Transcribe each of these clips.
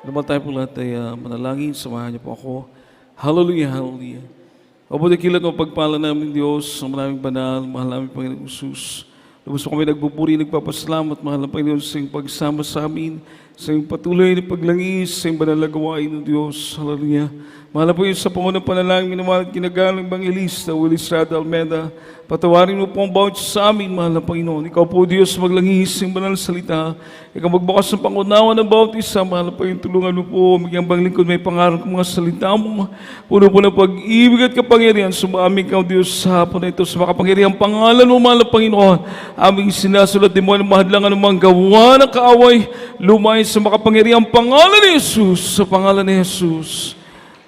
Naman tayo po lahat ay manalangin, samahan niyo po ako. Hallelujah, hallelujah. O dakilan o pagpala namin Diyos, ang maraming banal, mahal namin Panginoon Jesus. Lubos po kami nagbuburi, nagpapasalamat, mahal na Panginoon sa iyong pagsama sa amin, sa iyong patuloy na paglangis, sa iyong banal na gawain ng Diyos. Hallelujah. Mahal po yun sa pangunang panalangin, minamahal at kinagalang Evangelista, Willie Estrada Almeda. Patawarin mo po ang bawat sa amin, mahal na Panginoon. Ikaw po, Diyos, maglangis ng banal na salita. Ikaw magbukas ng pangunawa ng bawat isa, mahal na Panginoon. Tulungan mo po, bigyan bang lingkod may pangarap ng mga salita mo. Puno po ng pag-ibig at kapangyarihan. Sumaming ikaw, Diyos, sa hapon na ito, sa makapangyarihan pangalan mo, mahal na Panginoon. Aming sinasulat din mo ang mahadlangan ng mga gawa ng kaaway. Lumay sa makapangyarihan pangalan ni Jesus, sa pangalan ni Jesus.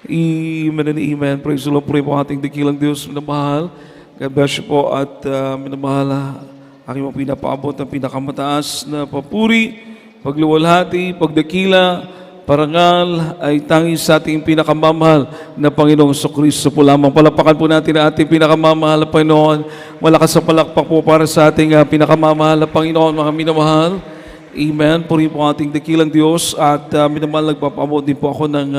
Amen and amen. Praise the Lord. Puri po ating dakilang Diyos, minamahal. God bless you po at minamahal, aking mga pinapaabot ng pinakamataas na papuri, pagluwalhati, pagdakila, parangal ay tangis sa ating pinakamamahal na Panginoong Kristo po lamang. Palapakan po natin ang ating pinakamamahal na Panginoon. Malakas sa palakpak po para sa ating pinakamamahal na Panginoon, mga minamahal. Amen. Puri po ating dakilang Diyos at minamahal, nagpapaabot din po ako ng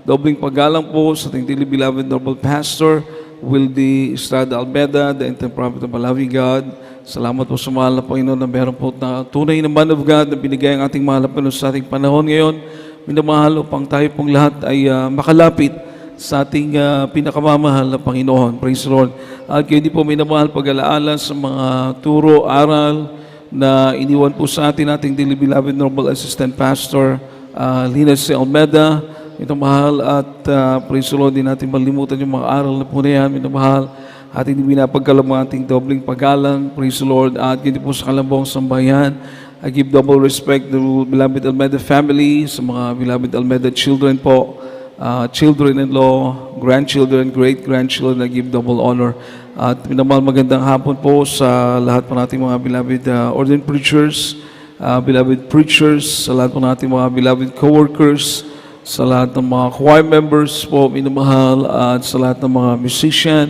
dobling paggalang po sa ating dearly beloved noble pastor, Willie Estrada Almeda, the intended prophet of a loving God. Salamat po sa mahal na Panginoon na meron po na tunay na man of God na binigay ang ating mahal na Panginoon sa ating panahon ngayon. Minamahal upang tayo pong lahat ay makalapit sa ating pinakamamahal na Panginoon. Praise the Lord. At kayo din po minamahal pag-alaala sa mga turo, aral na iniwan po sa ating dearly beloved noble assistant pastor, Lina C. Almeda. Ito mahal at praise the Lord, din natin malimutan yung mga aral na po na yan, minamahal. At hindi binapagkalam ang ating dobling paggalang, praise the Lord. At hindi po sa kalambong sambayan, I give double respect to beloved Almeda family, sa mga beloved Almeda children po, children-in-law, grandchildren, great-grandchildren, I give double honor. At minamahal, magandang hapon po sa lahat po nating mga beloved ordained preachers, beloved preachers, sa lahat po nating mga beloved co-workers, sa lahat ng mga choir members po, minamahal, at sa lahat ng mga musician,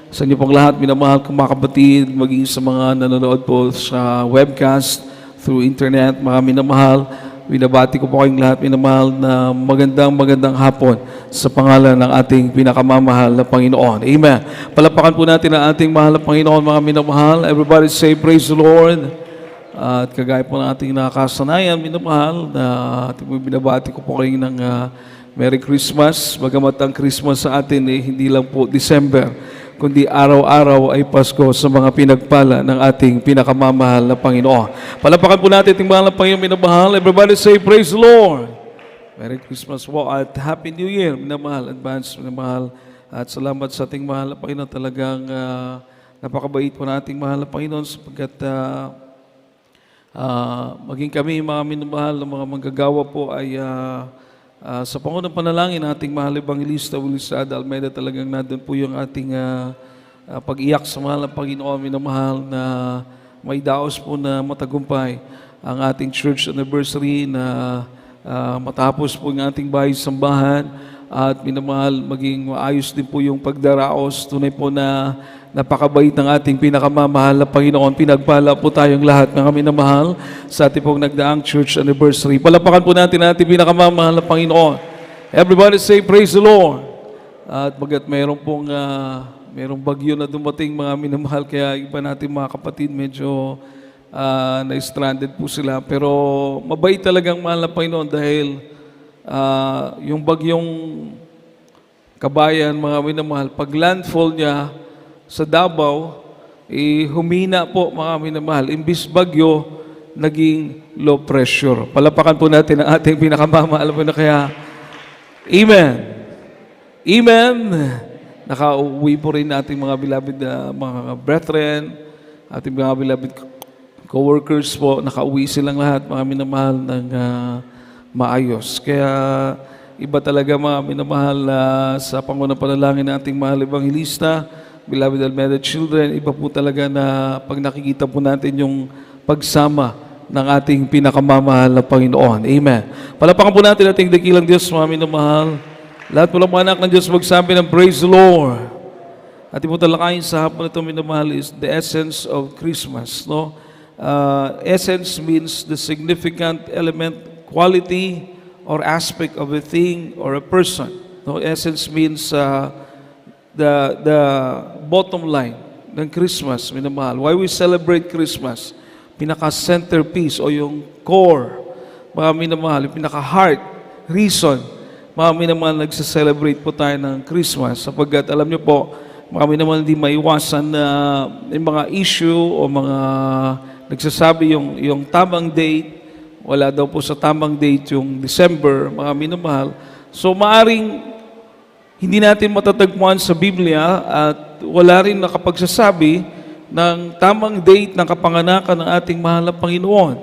sa inyo pong lahat, minamahal kong mga kapatid, maging sa mga nanonood po sa webcast, through internet, mga minamahal, binabati ko po kayong lahat, minamahal, na magandang hapon sa pangalan ng ating pinakamamahal na Panginoon. Amen. Palapakan po natin ang ating mahal na Panginoon, mga minamahal. Everybody say, praise the Lord. At kagaya po ng ating nakasanayan, minamahal, na ating binabati ko po kayo ng Merry Christmas. Bagamat ang Christmas sa atin hindi lang po December, kundi araw-araw ay Pasko sa mga pinagpala ng ating pinakamamahal na Panginoon. Palapakan po natin ating mahal na Panginoon, minamahal. Everybody say, praise the Lord. Merry Christmas po at Happy New Year, minamahal. Advance, minamahal. At salamat sa ating mahal na Panginoon. Talagang napakabait po nating mahal na Panginoon sapagkat maging kami mga minamahal na mga manggagawa po ay sa pangunang panalangin ating mahal Evangelista Willie Estrada Almeda, talagang nandun po yung ating pag-iyak sa mahal ng Panginoon, minamahal, na may daos po na matagumpay ang ating church anniversary, na matapos po yung ating bahay sambahan, at minamahal, maging maayos din po yung pagdaraos. Tunay po na napakabait ng ating pinakamamahal na Panginoon. Pinagpala po tayong lahat, mga minamahal, sa ating pong nagdaang church anniversary. Palapakan po natin ang ating pinakamamahal na Panginoon. Everybody say, praise the Lord. At bagat mayroong bagyo na dumating, mga minamahal, kaya iba natin mga kapatid medyo na-stranded po sila. Pero mabait talagang mahal na Panginoon dahil yung bagyong Kabayan, mga minamahal, pag landfall niya sa Davao, humina po, mga minamahal. Imbis bagyo, naging low pressure. Palapakan po natin ang ating pinakamamahal po na kaya. Amen. Amen. Nakauwi po rin nating mga beloved mga brethren, ating mga beloved co-workers po, nakauwi silang lahat, mga minamahal, ng maayos. Kaya iba talaga, mga minamahal, sa pangunang panalangin ng ating mahal Evangelista, beloved Almeda children, iba po talaga na pag nakikita po natin yung pagsama ng ating pinakamamahal na Panginoon. Amen. Palapakan po natin ating dakilang Diyos, mga minamahal. Lahat po lang mga anak ng Diyos magsabi ng praise the Lord. At po talakayin sa hapon ito, minamahal, is the essence of Christmas. Essence means the significant element, quality, or aspect of a thing or a person. No, essence means the bottom line ng Christmas, minamahal. Why we celebrate Christmas? Pinaka-centerpiece o yung core, mga minamahal, yung pinaka-heart, reason, mga minamahal, nagsa-celebrate po tayo ng Christmas. Sapagkat alam niyo po, mga minamahal, hindi maiwasan na yung mga issue o mga nagsasabi yung tamang date, wala daw po sa tamang date yung December, mga minamahal. So maaring hindi natin matatagpuan sa Biblia at wala rin nakapagsasabi ng tamang date ng kapanganakan ng ating mahal na Panginoon.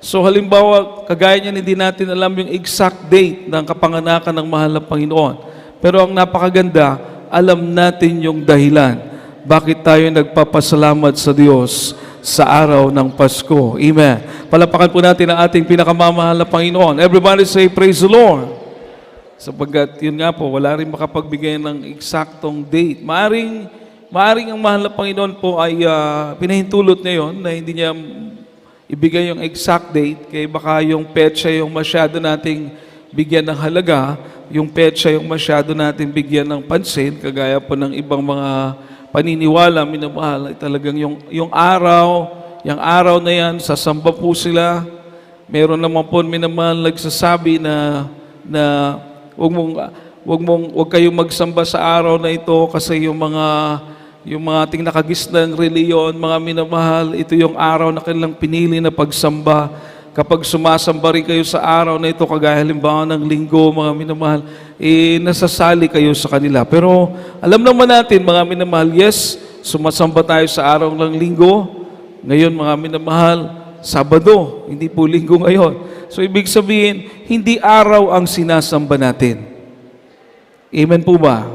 So halimbawa, kagaya niyan, hindi natin alam yung exact date ng kapanganakan ng mahal na Panginoon. Pero ang napakaganda, alam natin yung dahilan. Bakit tayo nagpapasalamat sa Diyos sa araw ng Pasko? Amen. Palapakan po natin ang ating pinakamamahal na Panginoon. Everybody say, praise the Lord. Sapagkat yun nga po, wala rin makapagbigay ng eksaktong date. Maaring ang mahal na Panginoon po ay pinahintulot niya yun na hindi niya ibigay yung exact date, kaya baka yung petsa yung masyado nating bigyan ng halaga, yung petsa yung masyado nating bigyan ng pansin, kagaya po ng ibang mga paniniwala, minamahal, ay talagang yung araw na yan, sasamba po sila. Meron naman po minamahal nagsasabi na Huwag kayong magsamba sa araw na ito kasi yung mga ating nakagisnang reliyon, mga minamahal, ito yung araw na kanilang pinili na pagsamba. Kapag sumasamba rin kayo sa araw na ito, kagaya halimbawa ng linggo, mga minamahal, nasasali kayo sa kanila. Pero alam naman natin, mga minamahal, yes, sumasamba tayo sa araw ng linggo. Ngayon, mga minamahal, Sabado, hindi po linggo ngayon. So, ibig sabihin, hindi araw ang sinasamba natin. Amen po ba?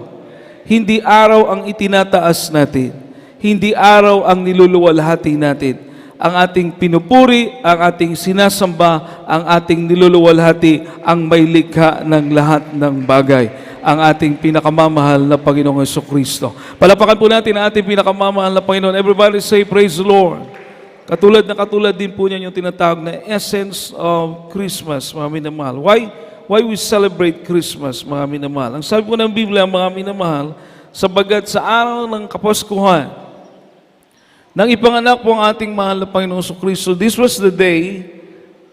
Hindi araw ang itinataas natin. Hindi araw ang niluluwalhati natin. Ang ating pinupuri, ang ating sinasamba, ang ating niluluwalhati, ang may likha ng lahat ng bagay. Ang ating pinakamamahal na Panginoong Jesucristo. Palapakan po natin ang ating pinakamamahal na Panginoon. Everybody say, praise the Lord. Katulad din po niyan yung tinatawag na essence of Christmas, mga minamahal. Why we celebrate Christmas, mga minamahal? Ang sabi po ng Biblia, mga minamahal, sabagat sa araw ng Kapaskuhan, nang ipanganak po ang ating mahal na Panginoong Jesucristo, this was the day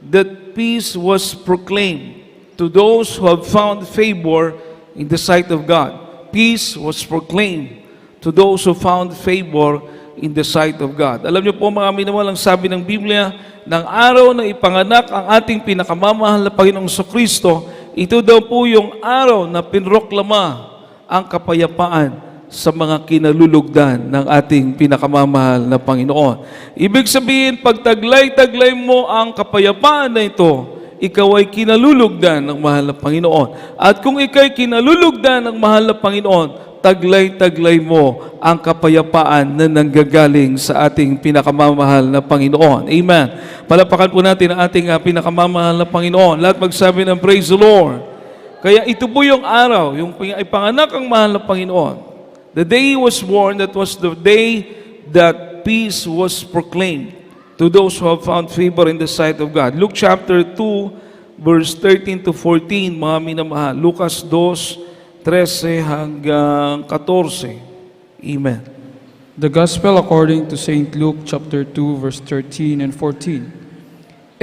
that peace was proclaimed to those who have found favor in the sight of God. Peace was proclaimed to those who found favor in the sight of God. Alam niyo po, mga minamahal, ang sabi ng Biblia, ng araw na ipanganak ang ating pinakamamahal na Panginoong Jesucristo, ito daw po yung araw na pinroklama ang kapayapaan sa mga kinalulugdan ng ating pinakamamahal na Panginoon. Ibig sabihin, pag taglay-taglay mo ang kapayapaan na ito, ikaw ay kinalulugdan ng mahal na Panginoon. At kung ikaw ay kinalulugdan ng mahal na Panginoon, taglay-taglay mo ang kapayapaan na nanggagaling sa ating pinakamamahal na Panginoon. Amen. Palapakan po natin ang ating pinakamamahal na Panginoon. Lahat magsabi ng praise the Lord. Kaya ito po yung araw, yung ipanganak ang mahal na Panginoon. The day he was born, that was the day that peace was proclaimed to those who have found favor in the sight of God. Luke chapter 2, verse 13 to 14, mga minamahal. Lucas 2, 13 hanggang 14. Amen. The Gospel according to St. Luke chapter 2 verse 13 and 14.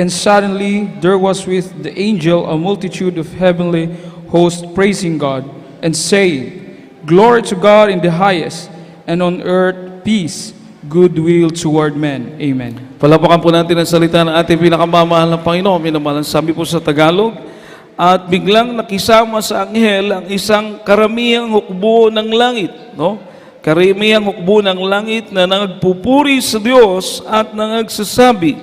And suddenly there was with the angel a multitude of heavenly hosts praising God and saying, Glory to God in the highest, and on earth peace, goodwill toward men. Amen. Palapakan po natin ang salita ng ating pinakamamahal na Panginoon. Minamahal, sabi po sa Tagalog, at biglang nakisama sa anghel ang isang karamihang hukbo ng langit, no? Karamihang hukbo ng langit na nagpupuri sa Diyos at nagsasabi,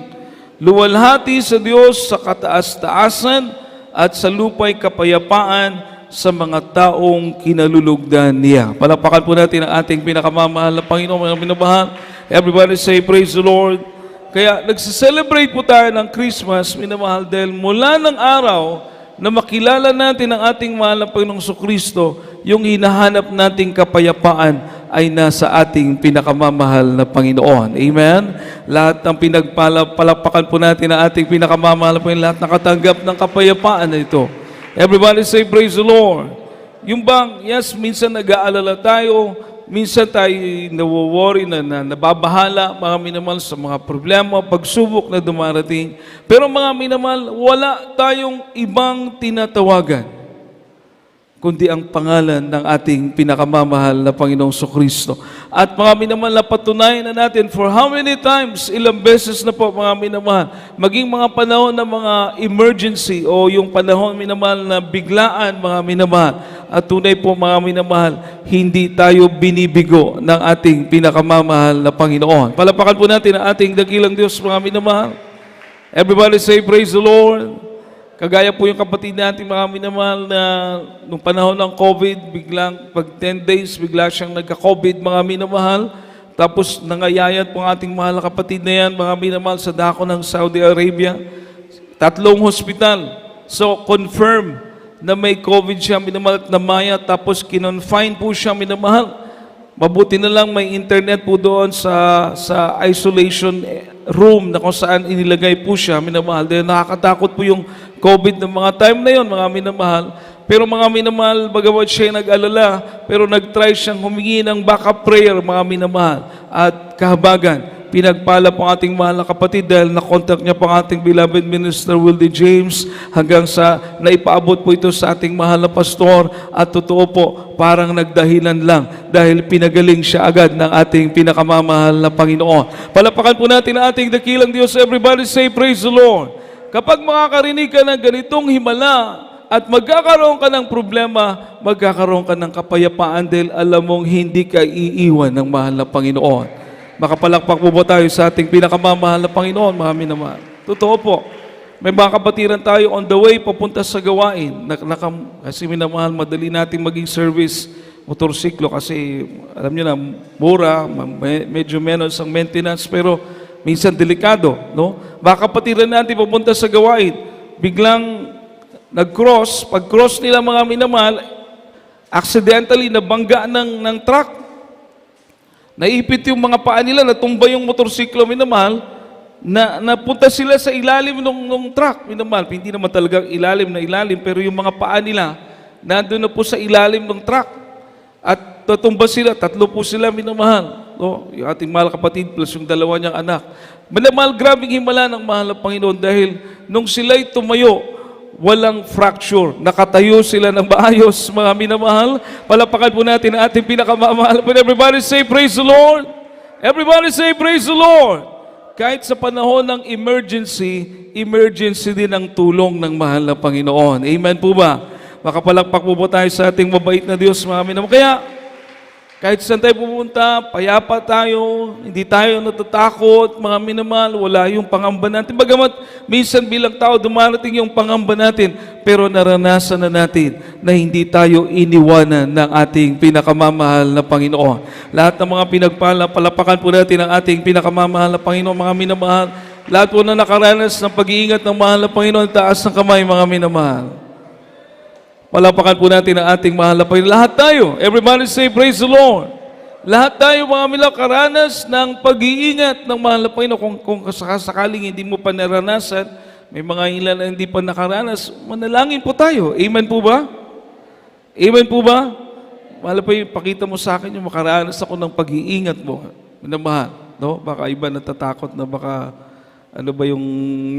luwalhati sa Diyos sa kataas-taasan at sa lupa'y kapayapaan sa mga taong kinalulugdan niya. Palapakan po natin ang ating pinakamamahal na Panginoon, mga minamahal. Everybody say, praise the Lord. Kaya nagse-celebrate po tayo ng Christmas, minamahal, dahil mula ng araw na makilala natin ang ating mahal na Panginoong Jesucristo, yung hinahanap nating kapayapaan ay nasa ating pinakamamahal na Panginoon. Amen? Lahat ng pinagpalapakan po natin ang ating pinakamamahal na Panginoon, lahat nakatanggap ng kapayapaan na ito. Everybody say, praise the Lord. Yung bang, yes, minsan nag-aalala tayo, minsan tayo nawo-worry na nababahala, mga minamahal, sa mga problema, pagsubok na dumarating. Pero mga minamahal, wala tayong ibang tinatawagan kundi ang pangalan ng ating pinakamamahal na Panginoong Kristo. At mga minamahal, napatunayan na natin for how many times, ilang beses na po mga minamahal, maging mga panahon ng mga emergency o yung panahon minamahal na biglaan mga minamahal. At tunay po mga minamahal, hindi tayo binibigo ng ating pinakamamahal na Panginoon. Palapakan po natin ang ating dakilang Diyos mga minamahal. Everybody say, praise the Lord. Kagaya po yung kapatid natin mga minamahal na nung panahon ng COVID, biglang pag 10 days, bigla siyang nagka-COVID mga minamahal. Tapos nangayayat po ang ating mahal na kapatid na yan mga minamahal sa dako ng Saudi Arabia. 3 hospital. So confirm na may COVID siya minamahal at namaya. Tapos kinonfine po siya minamahal. Mabuti na lang may internet po doon sa isolation room na kung saan inilagay po siya, minamahal. Dahil nakakatakot po yung COVID ng mga time na yon, mga minamahal. Pero mga minamahal, bagamat siya nag-alala, pero nag-try siyang humingi ng backup prayer, mga minamahal. At kahabagan, pinagpala po ang ating mahal na kapatid dahil na-contact niya po ang ating beloved minister Wildy James hanggang sa naipaabot po ito sa ating mahal na pastor. At totoo po, parang nagdahilan lang dahil pinagaling siya agad ng ating pinakamamahal na Panginoon. Palapakan po natin ang ating dakilang Diyos. Everybody say, praise the Lord. Kapag makakarinig ka ng ganitong himala at magkakaroon ka ng problema, magkakaroon ka ng kapayapaan dahil alam mong hindi ka iiwan ng mahal na Panginoon. Makapalakpak po ba tayo sa ating pinakamamahal na Panginoon, mga minamahal? Totoo po. May mga kapatiran tayo on the way papunta sa gawain. Kasi minamahal, madali natin maging service motorsiklo kasi alam niyo na, mura, medyo menos ang maintenance, pero minsan delikado, no? Baka kapatiran natin papunta sa gawain, biglang nag-cross, pag-cross nila mga minamahal, accidentally nabangga ng truck. Naipit yung mga paa nila, natumba yung motorsiklo minamahal, napunta sila sa ilalim ng truck minamahal. Hindi naman talagang ilalim na ilalim, pero yung mga paa nila, nandun na po sa ilalim ng truck. At tatumba sila, 3 po sila minamahal. No? Yung ating mahal kapatid plus yung 2 niyang anak. Minamahal, grabing himala ng mahal na Panginoon dahil nung sila'y tumayo, walang fracture. Nakatayo sila ng maayos, mga minamahal. Palapakan po natin ang ating pinakamamahal. Everybody say, praise the Lord. Everybody say, praise the Lord. Kahit sa panahon ng emergency din ang tulong ng mahal na Panginoon. Amen po ba? Makapalakpak po ba tayo sa ating mabait na Diyos, mga minamahal? Kaya, kahit saan tayo pumunta, payapa tayo, hindi tayo natatakot, mga minamahal, wala yung pangamba natin. Bagamat minsan bilang tao dumarating yung pangamba natin, pero naranasan na natin na hindi tayo iniwanan ng ating pinakamamahal na Panginoon. Lahat ng mga pinagpala, palapakan po natin ang ating pinakamamahal na Panginoon, mga minamahal. Lahat po na nakaranas ng pag-iingat ng mahal na Panginoon, taas ng kamay, mga minamahal. Palapakan po natin ang ating mahal na Panginoon. Lahat tayo. Everybody say, praise the Lord. Lahat tayo mga minamahal karanas ng pag-iingat ng mahal na Panginoon. Kung sakaling hindi mo pa naranasan, may mga ilan na hindi pa nakaranas, manalangin po tayo. Amen po ba? Amen po ba? Mahal pa yung pakita mo sa akin yung makaranas ako ng pag-iingat mo. Minamahal. No? Baka iba natatakot na baka ano ba yung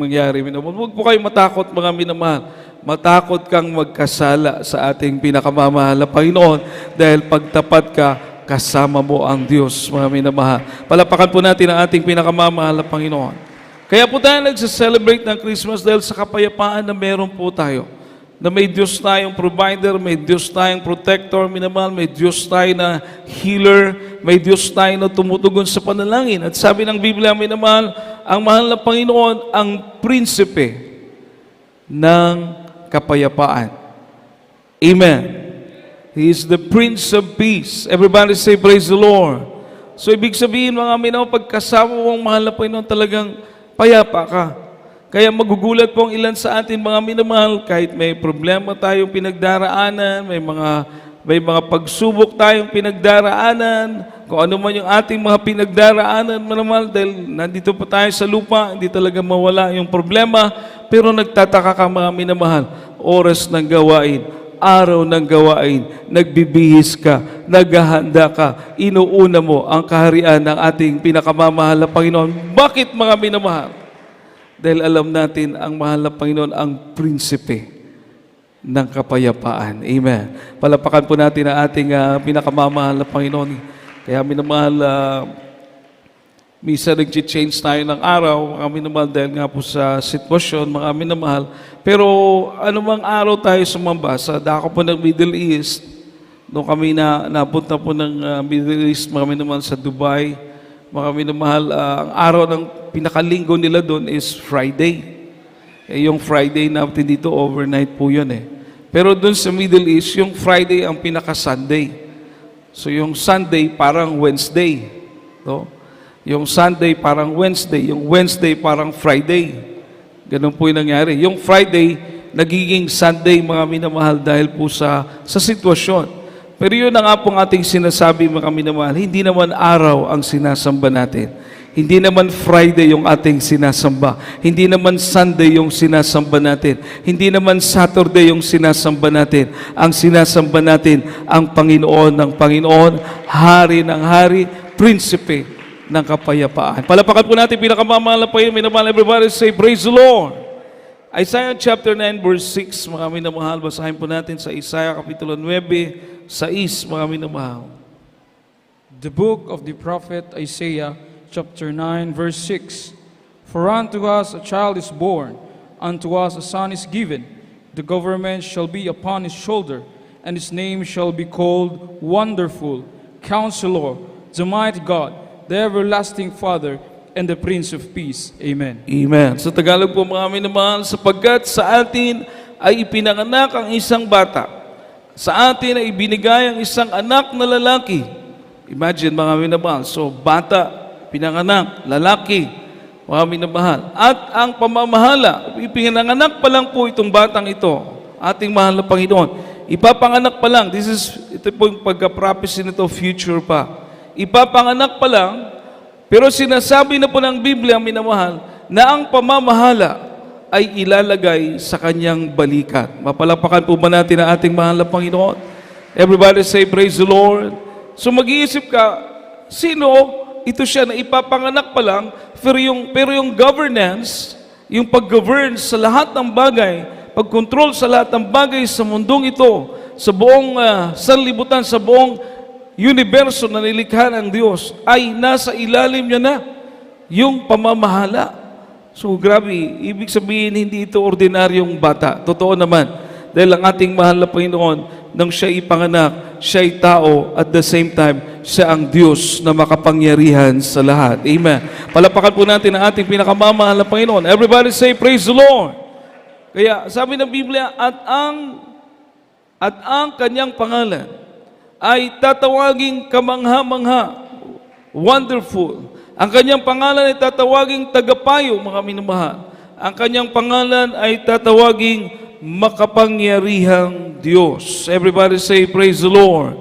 mangyari. Huwag po kayo matakot mga minamahal. Matakot kang magkasala sa ating pinakamamahal na Panginoon dahil pagtapat ka, kasama mo ang Diyos, mga minamahal. Palapakan po natin ang ating pinakamamahal na Panginoon. Kaya po tayo nagsa-celebrate ng Christmas dahil sa kapayapaan na meron po tayo. Na may Diyos tayong provider, may Diyos tayong protector, minamahal, may Diyos tayo na healer, may Diyos tayo na tumutugon sa panalangin. At sabi ng Biblia, minamahal, ang mahal na Panginoon, ang prinsipe ng kapayapaan. Amen. He is the Prince of Peace. Everybody say, praise the Lord. So, ibig sabihin, mga minamahal, pagkasama mo ang mahal na Panginoon, talagang payapa ka. Kaya magugulat po ang ilan sa atin, mga minamahal, kahit may problema tayong pinagdaraanan, may mga pagsubok tayong pinagdaraanan, kung ano man yung ating mga pinagdaraanan, minamahal, dahil nandito pa tayo sa lupa, hindi talaga mawala yung problema, pero nagtataka ka, mga minamahal, oras ng gawain, araw ng gawain, nagbibihis ka, naghahanda ka, inuuna mo ang kaharian ng ating pinakamamahal na Panginoon. Bakit mga minamahal? Dahil alam natin ang mahal na Panginoon ang prinsipe ng kapayapaan. Amen. Palapakan po natin ang ating pinakamamahal na Panginoon. Kaya minamahal, minsan nag-change tayo ng araw, mga minamahal, dahil nga po sa sitwasyon, mga minamahal. Pero anumang araw tayo sumamba, sa dako po ng Middle East, noong kami napunta po ng Middle East, mga minamahal, sa Dubai, mga minamahal, ang araw ng pinakalinggo nila doon is Friday. Yung Friday natin dito, overnight po yun eh. Pero doon sa Middle East, yung Friday ang pinaka-Sunday. So yung Sunday parang Wednesday. No? Yung Sunday parang Wednesday. Yung Wednesday parang Friday. Ganun po yung nangyari. Yung Friday, nagiging Sunday, mga minamahal, dahil po sa sitwasyon. Pero yun na nga pong ating sinasabi, mga minamahal, hindi naman araw ang sinasamba natin. Hindi naman Friday yung ating sinasamba. Hindi naman Sunday yung sinasamba natin. Hindi naman Saturday yung sinasamba natin. Ang sinasamba natin, ang Panginoon ng Panginoon, Hari ng Hari, Prinsipe ng Kapayapaan. Palapakan po natin pinakamamahal na Panginoon. Minamahal, everybody say, praise the Lord. Isaiah chapter 9 verse 6, mga minamahal, basahin po natin sa Isaiah kapitulo 9, 6, mga minamahal. The book of the prophet Isaiah, chapter 9, verse 6. For unto us a child is born, unto us a son is given. The government shall be upon his shoulder, and his name shall be called Wonderful, Counselor, the Mighty God, the Everlasting Father, and the Prince of Peace. Amen. Amen. Sa Tagalog po, mga minamahal, sapagkat sa atin ay ipinanganak ang isang bata. Sa atin ay ibinigay ang isang anak na lalaki. Imagine, mga minamahal. So, bata, pinanganak, lalaki, mga minamahal. At ang pamamahala, ipinanganak pa lang po itong batang ito, ating mahal na Panginoon. Ipapanganak pa lang, ito po yung pagka-prophecy nito, future pa. Ipapanganak pa lang, pero sinasabi na po ng Biblia, minamahal, na ang pamamahala ay ilalagay sa kanyang balikat. Mapalapakan po ba natin ang ating mahal na Panginoon? Everybody say, praise the Lord. So mag-iisip ka, sino ito siya na ipapanganak pa lang, pero yung governance, yung pag-govern sa lahat ng bagay, pag-control sa lahat ng bagay sa mundong ito, sa buong sanlibutan, sa buong universo na nilikha ng Diyos, ay nasa ilalim niya na yung pamamahala. So grabe, ibig sabihin hindi ito ordinaryong bata. Totoo naman, dahil ang ating mahal na Panginoon, nang siya ipanganak, siya ay tao, at the same time, siya ang Diyos na makapangyarihan sa lahat. Amen. Palapakan po natin ang ating pinakamamahal na Panginoon. Everybody say, praise the Lord. Kaya sabi ng Biblia, at ang kanyang pangalan ay tatawaging kamangha-mangha, wonderful. Ang kanyang pangalan ay tatawaging tagapayo, mga minamahal. Ang kanyang pangalan ay tatawaging makapangyarihang Diyos. Everybody say, praise the Lord.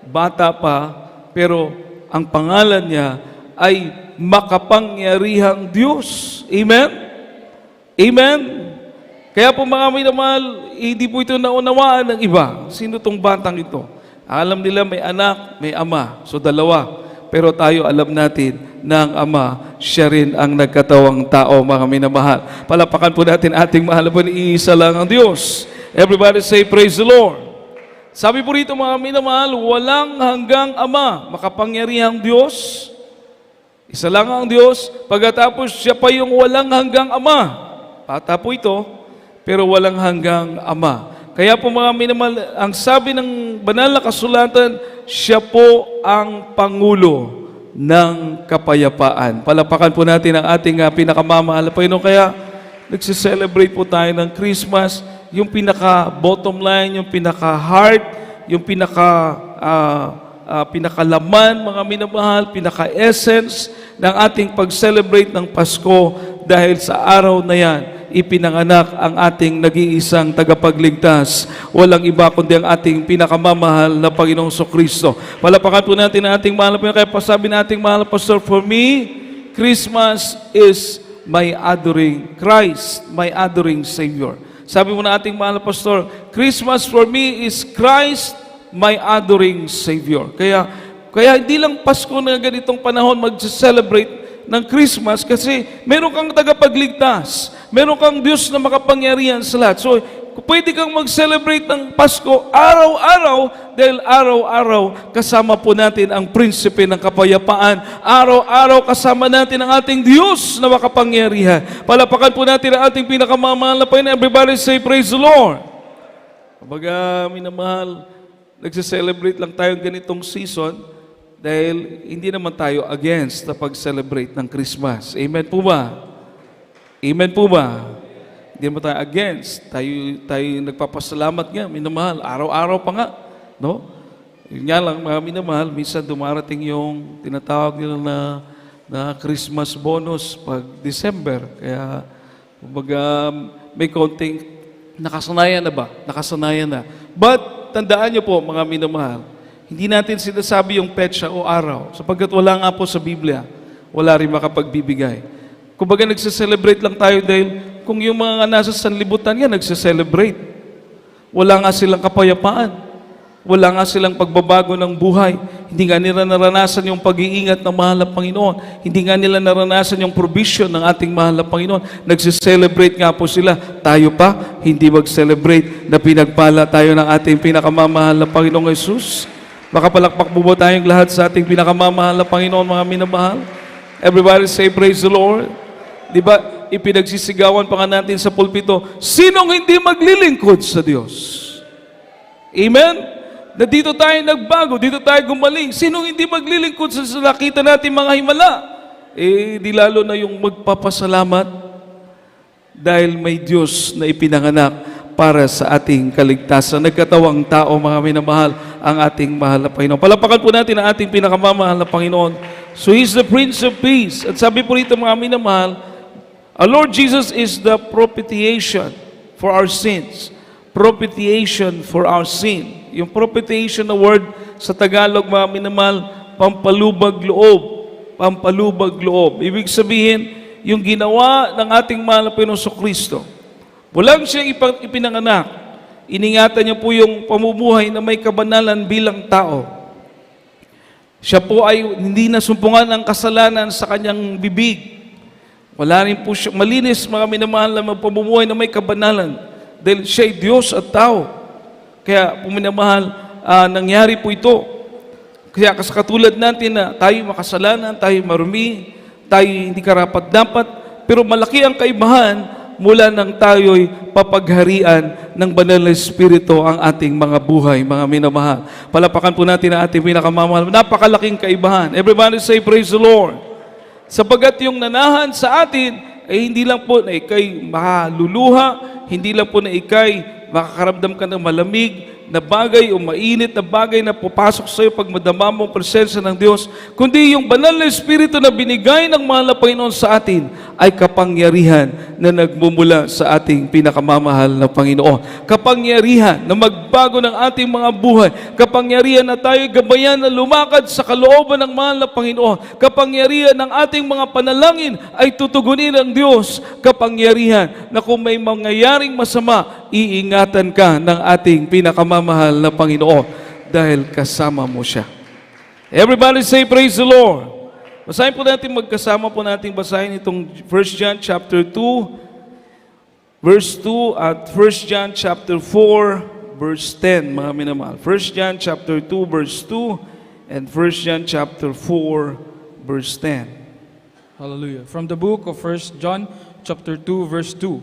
Bata pa, pero ang pangalan niya ay makapangyarihang Diyos. Amen? Amen? Kaya po mga minamahal, hindi po ito naunawaan ng iba. Sino tong batang ito? Alam nila may anak, may ama. So dalawa. Pero tayo alam natin na ang Ama, siya rin ang nagkatawang tao, mga minamahal. Palapakan po natin ating mahal po, iisa lang ang Diyos. Everybody say, praise the Lord. Sabi po rito, mga minamahal, walang hanggang Ama, makapangyarihang Diyos. Isa lang ang Diyos, pagkatapos siya pa yung walang hanggang Ama. Bata po ito, pero walang hanggang Ama. Kaya po mga minamahal, ang sabi ng banal na kasulatan, siya po ang Pangulo ng kapayapaan. Palapakan po natin ang ating pinakamamahal na Panginoon. Kaya nagsiselebrate po tayo ng Christmas, yung pinaka-bottom line, yung pinaka-heart, yung pinakalaman, mga minamahal, pinaka-essence ng ating pag-celebrate ng Pasko dahil sa araw na yan, ipinanganak ang ating nag-iisang tagapagligtas. Walang iba kundi ang ating pinakamamahal na Panginoong Kristo. Palapakan po natin ang ating mahal na Panginoon. Kaya pasabi na ating mahal na Pastor, for me, Christmas is my adoring Christ, my adoring Savior. Sabi mo na ating mahal na pastor, Christmas for me is Christ, my adoring Savior. Kaya hindi lang Pasko na ganitong panahon mag-celebrate ng Christmas kasi meron kang tagapagligtas. Meron kang Diyos na makapangyarihan sa lahat. So, pwede kang mag-celebrate ng Pasko araw-araw dahil araw-araw kasama po natin ang prinsipe ng kapayapaan. Araw-araw kasama natin ang ating Diyos na makapangyarihan. Palapakan po natin ang ating pinakamamahal na Panginoon. Everybody say, praise the Lord. Kumbaga, minamahal, nagse-celebrate lang tayo ganitong season dahil hindi naman tayo against na pag-celebrate ng Christmas. Amen po ba? Amen po ba? Hindi naman tayo against. Tayo nagpapasalamat nga, minamahal. Araw-araw pa nga. No? Yun nga lang, mga minamahal, minsan dumarating yung tinatawag nila na Christmas bonus pag December. Kaya, kumbaga, may konting nakasanayan na ba? Nakasanayan na. But, tandaan niyo po, mga minamahal, hindi natin sinasabi yung petsa o araw. Sapagkat wala nga po sa Biblia, wala rin makapagbibigay. Kumbaga, nagse-celebrate lang tayo dahil kung yung mga nasa sanlibutan yan, nagse-celebrate. Wala nga silang kapayapaan. Wala nga silang pagbabago ng buhay. Hindi nga nila naranasan yung pag-iingat ng mahal na Panginoon. Hindi nga nila naranasan yung provision ng ating mahal na Panginoon. Nagse-celebrate nga po sila. Tayo pa, hindi mag-celebrate na pinagpala tayo ng ating pinakamamahal na Panginoong Jesus. Makapalakpak po ba tayong lahat sa ating pinakamamahal na Panginoon, mga minamahal? Everybody say, praise the Lord. Di ba? Ipinagsisigawan pa nga natin sa pulpito, sinong hindi maglilingkod sa Diyos? Amen? Na dito tayo nagbago, dito tayo gumaling. Sinong hindi maglilingkod sa nakita natin mga himala? Di lalo na yung magpapasalamat dahil may Diyos na ipinanganak para sa ating kaligtasan. Nagkatawang tao, mga minamahal, ang ating mahal na Panginoon. Palapakan po natin ang ating pinakamamahal na Panginoon. So He's the Prince of Peace. At sabi po rito, mga minamahal, our Lord Jesus is the propitiation for our sins. Propitiation for our sin. Yung propitiation na word sa Tagalog, mga minamahal, pampalubag loob. Pampalubag loob. Ibig sabihin, yung ginawa ng ating mahal na Panginoon Kristo. Walang siyang ipinanganak. Iningatan niya po yung pamumuhay na may kabanalan bilang tao. Siya po ay hindi nasumpungan ng kasalanan sa kanyang bibig. Wala rin po siya, malinis mga minamahal na pamumuhay na may kabanalan dahil siya ay Diyos at tao. Kaya po minamahal, nangyari po ito. Kaya katulad natin na tayo makasalanan, tayo marumi, tayo hindi karapat-dapat, pero malaki ang kaibahan mula nang tayo'y papagharian ng Banal na Espiritu ang ating mga buhay, mga minamahal. Palapakan po natin ang ating pinakamamahal. Napakalaking kaibahan. Everybody say, praise the Lord. Sapagat yung nanahan sa atin ay hindi lang po na ikay mahaluluha, hindi lang po na ikay makakaramdam ka ng malamig na bagay o mainit na bagay na pupasok sa iyo pag madama mo ang presensya ng Diyos, kundi yung banal na Espiritu na binigay ng mahal na Panginoon sa atin ay kapangyarihan na nagmumula sa ating pinakamamahal na Panginoon. Kapangyarihan na magbago ng ating mga buhay. Kapangyarihan na tayo gabayan na lumakad sa kalooban ng mahal na Panginoon. Kapangyarihan ng ating mga panalangin ay tutugunin ng Diyos. Kapangyarihan na kung may mangyayaring masama, iingatan ka ng ating pinakamamahal na Panginoon dahil kasama mo siya. Everybody say, praise the Lord. Basahin po natin, magkasama po natin basahin itong 1 John chapter 2, verse 2 at 1 John chapter 4, verse 10, mga minamahal. 1 John chapter 2, verse 2 and 1 John chapter 4, verse 10. Hallelujah. From the book of 1 John chapter 2, verse 2.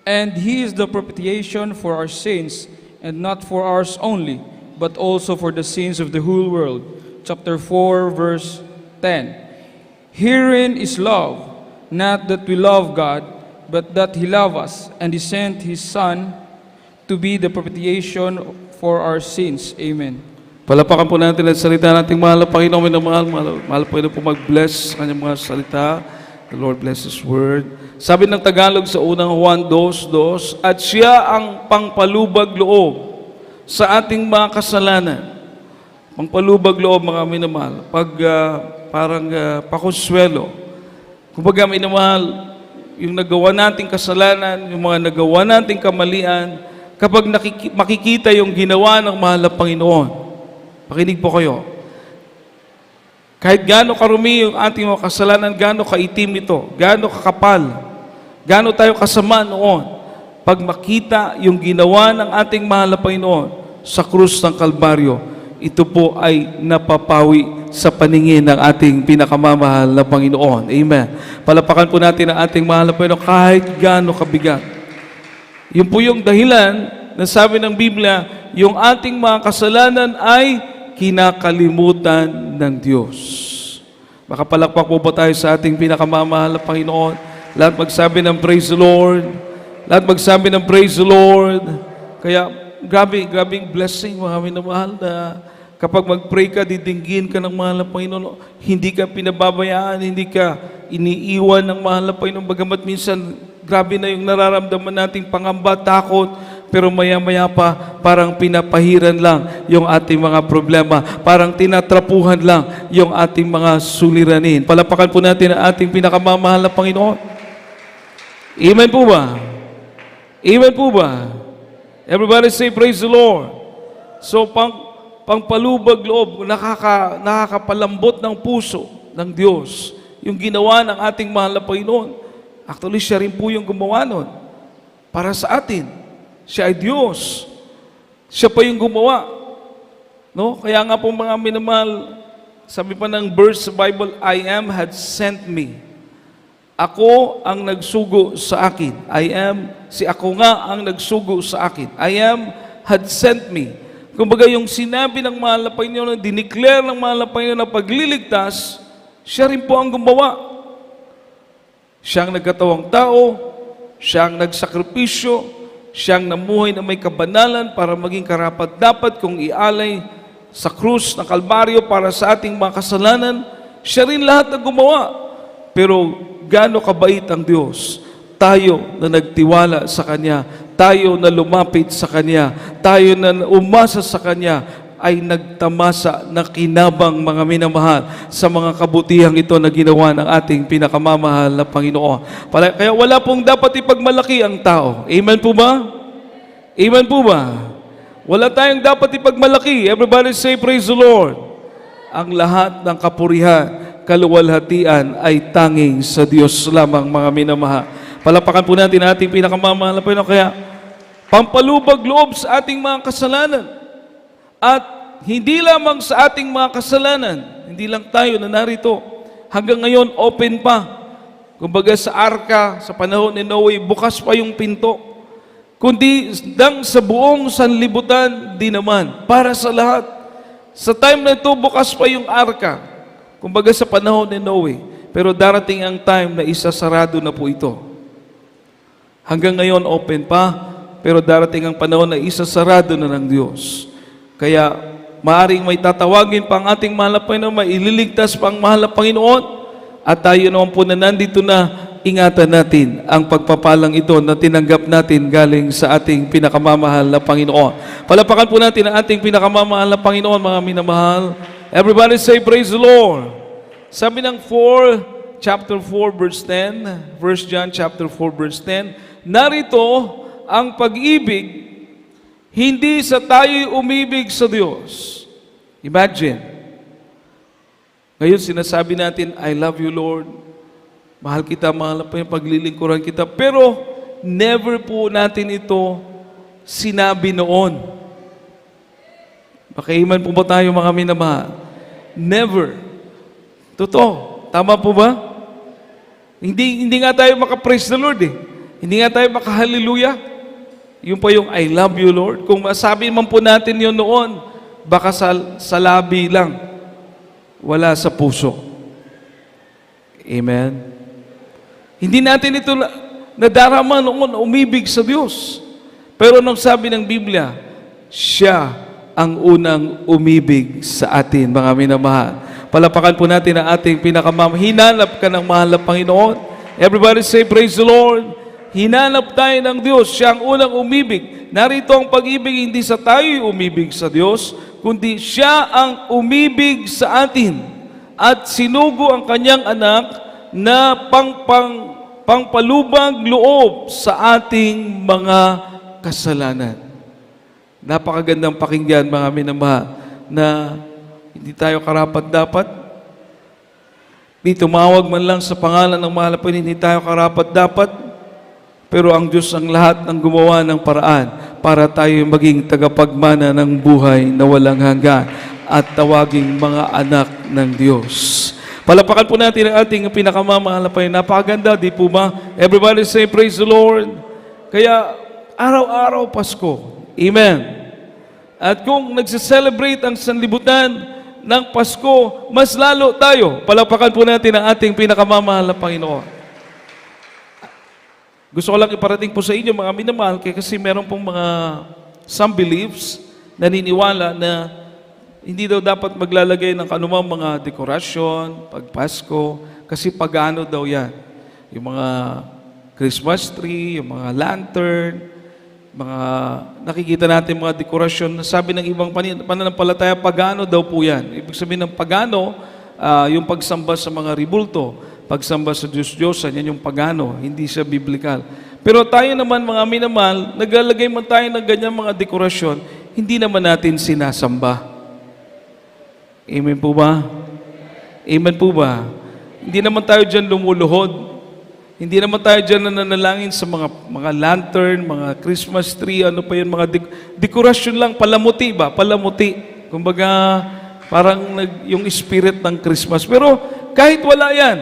And He is the propitiation for our sins, and not for ours only, but also for the sins of the whole world. Chapter 4, verse 10. Herein is love, not that we love God, but that He loved us, and He sent His Son to be the propitiation for our sins. Amen. Palapakan po natin ang salita nating mahal na Panginoon. Mahal po ito po mag-bless sa kanyang mga salita. The Lord bless His word. Sabi ng Tagalog sa unang Juan 2:2, at siya ang pangpalubag loob sa ating mga kasalanan. Pangpalubag loob, mga minamahal. Pag parang pakonsuelo. Kumbaga minamahal, yung nagawa nating kasalanan, yung mga nagawa nating kamalian, kapag makikita yung ginawa ng mahal na Panginoon, makinig po kayo, kahit gaano karumi yung ating mga kasalanan, gaano kaitim ito, gaano kakapal, gaano tayo kasama noon, pag makita yung ginawa ng ating mahal na Panginoon sa krus ng Kalbaryo, ito po ay napapawi sa paningin ng ating pinakamamahal na Panginoon. Amen. Palapakan po natin ang ating mahal na Panginoon kahit gaano kabigat. Yun po yung dahilan na sabi ng Biblia, yung ating mga kasalanan ay kinakalimutan ng Diyos. Makapalakpak po ba tayo sa ating pinakamamahal na Panginoon? Lahat magsabi ng praise the Lord. Lahat magsabi ng praise the Lord. Kaya grabing blessing mga minamahal na kapag mag-pray ka, didinggin ka ng mahal na Panginoon, hindi ka pinababayaan, hindi ka iniiwan ng mahal na Panginoon. Bagamat minsan, grabe na yung nararamdaman nating pangamba, takot, pero maya-maya pa, parang pinapahiran lang yung ating mga problema. Parang tinatrapuhan lang yung ating mga suliranin. Palapakan po natin ang ating pinakamamahal na Panginoon. Amen po ba? Amen po ba? Everybody say, praise the Lord. So, pangpalubag loob, nakakapalambot ng puso ng Diyos. Yung ginawa ng ating mahal na Panginoon. Actually, siya rin po yung gumawa nun. Para sa atin. Siya ay Diyos. Siya pa yung gumawa. No? Kaya nga po mga minamahal, sabi pa ng verse sa Bible, I am had sent me. Ako ang nagsugo sa akin. Ako nga ang nagsugo sa akin. I am had sent me. Kumbaga yung sinabi ng mahal na Panginoon, dineclare ng mahal na Panginoon na pagliligtas, siya rin po ang gumawa. Siya ang nagkatawang tao, siya ang nagsakripisyo, siya ang namuhay na may kabanalan para maging karapat-dapat kung ialay sa krus ng Kalbaryo para sa ating mga kasalanan. Siya rin lahat na gumawa. Pero gaano kabait ang Diyos? Tayo na nagtiwala sa Kanya, tayo na lumapit sa Kanya, tayo na umasa sa Kanya, ay nagtamasa na kinabang mga minamahal sa mga kabutihang ito na ginawa ng ating pinakamamahal na Panginoon. Kaya wala pong dapat ipagmalaki ang tao. Amen po ba? Amen po ba? Wala tayong dapat ipagmalaki. Everybody say, praise the Lord. Ang lahat ng kapurihan, kaluwalhatian ay tanging sa Diyos lamang mga minamahal. Palapakan po natin ang ating pinakamamahal na Panginoon. Kaya, pampalubag loob sa ating mga kasalanan. At hindi lamang sa ating mga kasalanan, hindi lang tayo na narito. Hanggang ngayon, open pa. Kumbaga sa arka, sa panahon ni Noe, bukas pa yung pinto. Kundi sa buong sanlibutan, di naman. Para sa lahat. Sa time na ito, bukas pa yung arka. Kumbaga sa panahon ni Noe. Pero darating ang time na isasarado na po ito. Hanggang ngayon, open pa. Pero darating ang panahon na isasarado na ng Diyos. Kaya, maaring may tatawagin pa ang ating mahal na Panginoon, may ililigtas pa ang mahal na Panginoon, at tayo naman po na nandito na, ingatan natin ang pagpapalang ito na tinanggap natin galing sa ating pinakamamahal na Panginoon. Palapakan po natin ang ating pinakamamahal na Panginoon, mga minamahal. Everybody say, praise the Lord. Sabi ng chapter 4, verse 10, 1 John chapter 4, verse 10, narito ang pag-ibig, hindi sa tayo'y umibig sa Diyos. Imagine. Ngayon sinasabi natin, I love you, Lord. Mahal kita, mahal pa yung paglilingkuran kita. Pero never po natin ito sinabi noon. Makaiman po ba tayo mga minamahal? Never. Totoo. Tama po ba? Hindi nga tayo makapraise the Lord eh. Hindi nga tayo makahallelujah. Yung pa yung I love you, Lord. Kung masabi man po natin yun noon, baka sa labi lang, wala sa puso. Amen? Hindi natin ito nadarama noon, umibig sa Diyos. Pero nung sabi ng Biblia, siya ang unang umibig sa atin, mga minamahal. Palapakan po natin ang ating pinakamamahal. Hinanap ka ng mahal na Panginoon. Everybody say, praise the Lord. Hinanap tayo ng Diyos, siya ang unang umibig. Narito ang pag-ibig, hindi sa tayo'y umibig sa Diyos, kundi siya ang umibig sa atin at sinugo ang kanyang anak na pangpalubag loob sa ating mga kasalanan. Napakagandang pakinggan, mga minamahal, na hindi tayo karapat-dapat. Di tumawag man lang sa pangalan ng mahal na Panginoon, hindi tayo karapat-dapat. Pero ang Diyos ang lahat ng gumawa ng paraan para tayo maging tagapagmana ng buhay na walang hanggan at tawaging mga anak ng Diyos. Palapakan po natin ang ating pinakamamahal na Panginoon. Napakaganda, di po ba? Everybody say, praise the Lord. Kaya, araw-araw Pasko. Amen. At kung nagse-celebrate ang sanlibutan ng Pasko, mas lalo tayo. Palapakan po natin ang ating pinakamamahal na Panginoon. Gusto ko lang iparating po sa inyo, mga minamahal, kasi meron pong mga some beliefs, naniniwala na hindi daw dapat maglalagay ng kanumang mga dekorasyon, pag Pasko, kasi pagano daw yan. Yung mga Christmas tree, yung mga lantern, mga nakikita natin mga dekorasyon. Sabi ng ibang pananampalataya, pagano daw po yan. Ibig sabihin ng pagano, yung pagsamba sa mga ribulto, pagsamba sa Diyos-Diyosan, yan yung pagano, hindi siya biblikal. Pero tayo naman, mga minamahal, naglalagay man tayo ng ganyan mga dekorasyon, hindi naman natin sinasamba. Amen po ba? Amen po ba? Hindi naman tayo dyan lumuluhod. Hindi naman tayo dyan nananalangin sa mga lantern, mga Christmas tree, ano pa yun, mga dekorasyon lang, palamuti ba? Palamuti. Kumbaga, parang yung spirit ng Christmas. Pero kahit wala yan,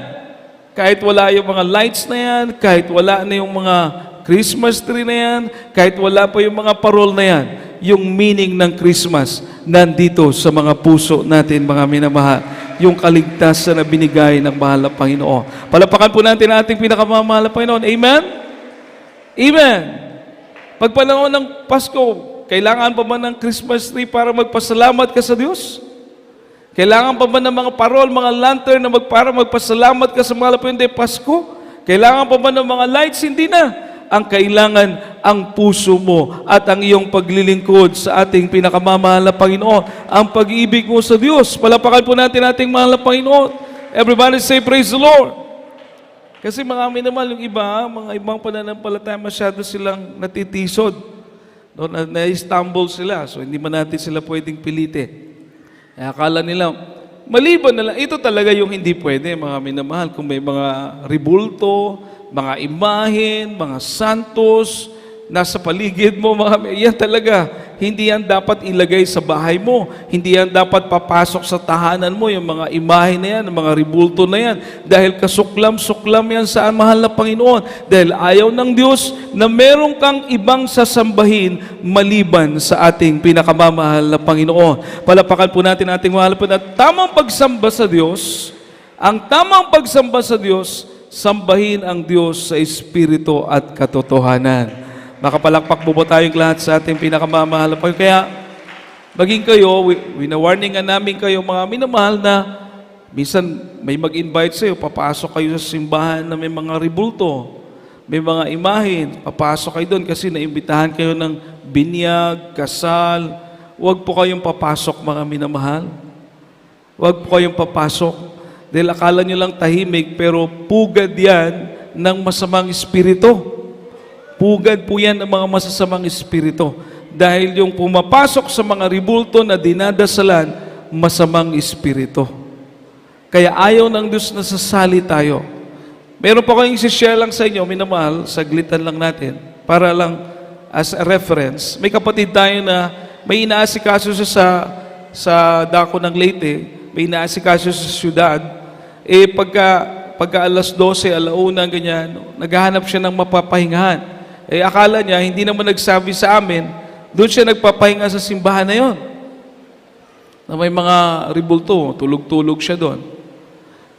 kahit wala yung mga lights na yan, kahit wala na yung mga Christmas tree na yan, kahit wala pa yung mga parol na yan, yung meaning ng Christmas nandito sa mga puso natin, mga minamahal. Yung kaligtasan na binigay ng mahal na Panginoon. Palapakan po natin ang ating pinakamamahal na Panginoon. Amen? Amen. Pag panahon ng Pasko, kailangan pa ba ng Christmas tree para magpasalamat ka sa Diyos? Kailangan pa ba ng mga parol, mga lantern na para magpasalamat ka sa mahal na Panginoon? Pasko? Kailangan pa ba ng mga lights? Hindi na. Ang kailangan ang puso mo at ang iyong paglilingkod sa ating pinakamamahal na Panginoon. Ang pag-ibig mo sa Diyos. Palapakan po natin ating mahal na Panginoon. Everybody say, praise the Lord. Kasi mga minamahal, yung iba, mga ibang pananampalataya, masyado silang natitisod. No, na-stumble sila. So, hindi man natin sila pwedeng pilitin. Akala nila, maliban na lang, ito talaga yung hindi pwede, mga minamahal. Kung may mga ribulto, mga imahen, mga santos, nasa paligid mo, yan talaga, hindi yan dapat ilagay sa bahay mo. Hindi yan dapat papasok sa tahanan mo, yung mga imahen na yan, mga ribulto na yan. Dahil kasuklam-suklam yan sa mahal na Panginoon. Dahil ayaw ng Diyos na meron kang ibang sasambahin maliban sa ating pinakamamahal na Panginoon. Palapakan po natin ating mahal po na tamang pagsamba sa Diyos, ang tamang pagsamba sa Diyos, sambahin ang Diyos sa Espiritu at katotohanan. Makapalakpak po ba tayong lahat sa ating pinakamamahal na Panginoon? Kaya, maging kayo, winawarningan namin kayo, mga minamahal, na minsan may mag-invite sa'yo, papasok kayo sa simbahan na may mga ribulto, may mga imahin, papasok kayo doon kasi naimbitahan kayo ng binyag, kasal. Huwag po kayong papasok, mga minamahal. Huwag po kayong papasok. Dahil akala nyo lang tahimik, pero pugad yan ng masamang espiritu. Pugad po yan ng mga masasamang espiritu. Dahil yung pumapasok sa mga ribulto na dinadasalan, masamang espiritu. Kaya ayaw ng Diyos na sasali tayo. Meron pa kayong isi-share lang sa inyo, minamahal, saglitan lang natin, para lang as a reference. May kapatid tayo na may inaasikaso siya sa dako ng Leyte, may inaasikaso sa syudad. Pagka alas 12, alauna, ganyan, naghahanap siya ng mapapahingahan. Akala niya, hindi naman nagsabi sa amin, doon siya nagpapahinga sa simbahan na yon. Na may mga ribulto, tulog-tulog siya doon.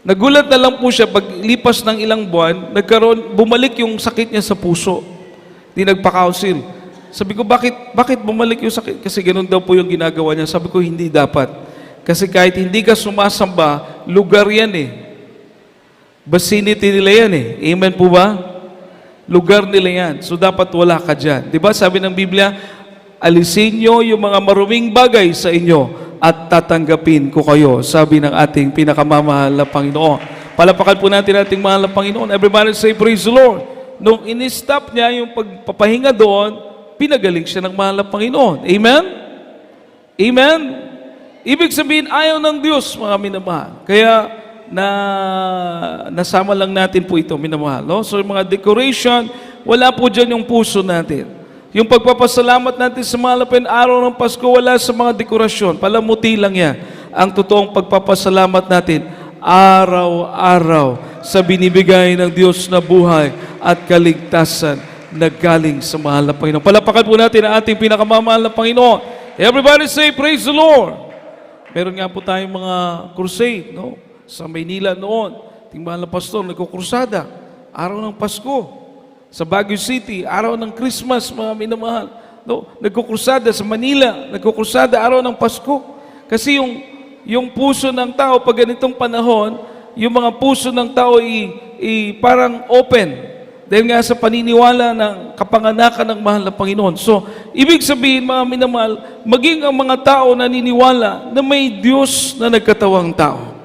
Nagulat na lang po siya, paglipas ng ilang buwan, bumalik yung sakit niya sa puso. Di nagpa-counsel. Sabi ko, bakit bumalik yung sakit? Kasi ganun daw po yung ginagawa niya. Sabi ko, hindi dapat. Kasi kahit hindi ka sumasamba, lugar yan eh. Vicinity nila yan eh. Amen po ba? Lugar nila yan. So dapat wala ka dyan. Diba sabi ng Biblia, alisin nyo yung mga maruming bagay sa inyo at tatanggapin ko kayo. Sabi ng ating pinakamamahal na Panginoon. Palapakan po natin ating mahal na Panginoon. Everybody say, praise the Lord. Nung in-stop niya yung pagpapahinga doon, pinagaling siya ng mahal na Panginoon. Amen? Amen? Ibig sabihin, ayaw ng Diyos, mga minamahal. Kaya, nasama lang natin po ito, minamahal. No? So, yung mga decoration, wala po dyan yung puso natin. Yung pagpapasalamat natin sa mahal na araw ng Pasko, wala sa mga dekorasyon. Palamuti lang yan. Ang totoong pagpapasalamat natin, araw-araw sa binibigay ng Diyos na buhay at kaligtasan na galing sa mahal na Panginoon. Palapakan po natin ang ating pinakamamahal na Panginoon. Everybody say, praise the Lord. Meron nga po tayong mga crusade, no? Sa Maynila noon, ating mahal na pastor, nagkukrusada, araw ng Pasko. Sa Baguio City, araw ng Christmas, mga minamahal. No? Nagkukrusada sa Manila, nagkukrusada araw ng Pasko. Kasi yung puso ng tao, pag ganitong panahon, yung mga puso ng tao parang open. Dahil nga sa paniniwala ng kapanganakan ng mahal na Panginoon. So, ibig sabihin, mga minamahal, maging ang mga tao naniniwala na may Diyos na nagkatawang tao.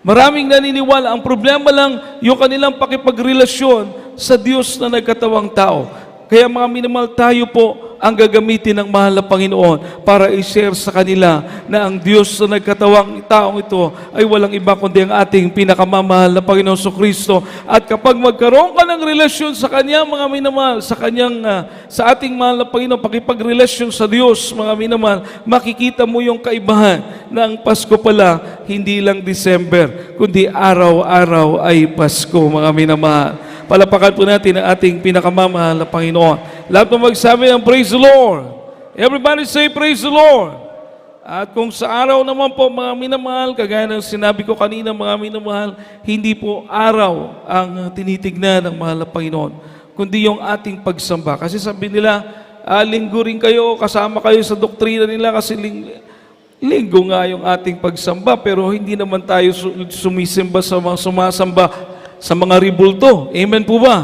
Maraming naniniwala. Ang problema lang, yung kanilang pakipagrelasyon sa Diyos na nagkatawang tao. Kaya mga minamahal, tayo po ang gagamitin ng mahal na Panginoon para i-share sa kanila na ang Diyos na nagkatawang taong ito ay walang iba kundi ang ating pinakamamahal na Panginoon Kristo. At kapag magkaroon ka ng relasyon sa Kanya, mga minamahal, sa ating mahal na Panginoon, pakipagrelasyon sa Diyos, mga minamahal, makikita mo yung kaibahan na ang Pasko pala, hindi lang December, kundi araw-araw ay Pasko, mga minamahal. Palapakan po natin ang ating pinakamamahal na Panginoon. Lahat mo magsabi ng praise the Lord. Everybody say praise the Lord. At kung sa araw naman po, mga minamahal, kagaya ng sinabi ko kanina, mga minamahal, hindi po araw ang tinitignan ng mahal na Panginoon, kundi yung ating pagsamba. Kasi sabi nila, linggo rin kayo, kasama kayo sa doktrina nila kasi linggo nga yung ating pagsamba, pero hindi naman tayo sumisimba sa mga sumasamba sa mga ribulto. Amen po ba?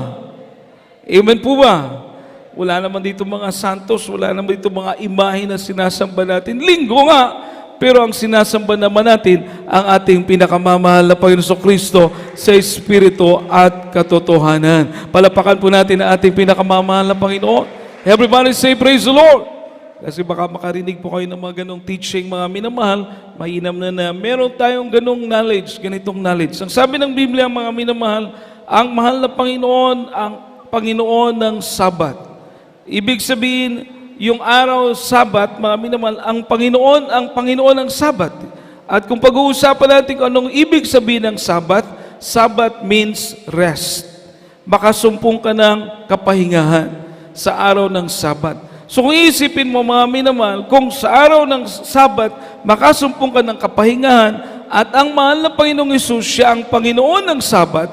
Amen po ba? Wala naman dito mga santos, wala naman dito mga imahe na sinasamba natin. Linggo nga, pero ang sinasamba naman natin ang ating pinakamamahal na Panginoon Kristo sa Espiritu at katotohanan. Palapakan po natin ang ating pinakamamahal na Panginoon. Everybody say praise the Lord. Kasi baka makarinig po kayo ng mga ganong teaching, mga minamahal, mainam na meron tayong ganong knowledge, ganitong knowledge. Ang sabi ng Biblia, mga minamahal, ang mahal na Panginoon, ang Panginoon ng Sabat. Ibig sabihin, yung araw Sabat, mga minamahal, ang Panginoon ng Sabat. At kung pag-uusapan natin kung anong ibig sabihin ng Sabat, Sabat means rest. Makasumpong ka ng kapahingahan sa araw ng Sabat. So kung iisipin mo, mga minamahal, kung sa araw ng Sabat, makasumpong ka ng kapahingahan at ang mahal na Panginoong Hesus, siya ang Panginoon ng Sabat,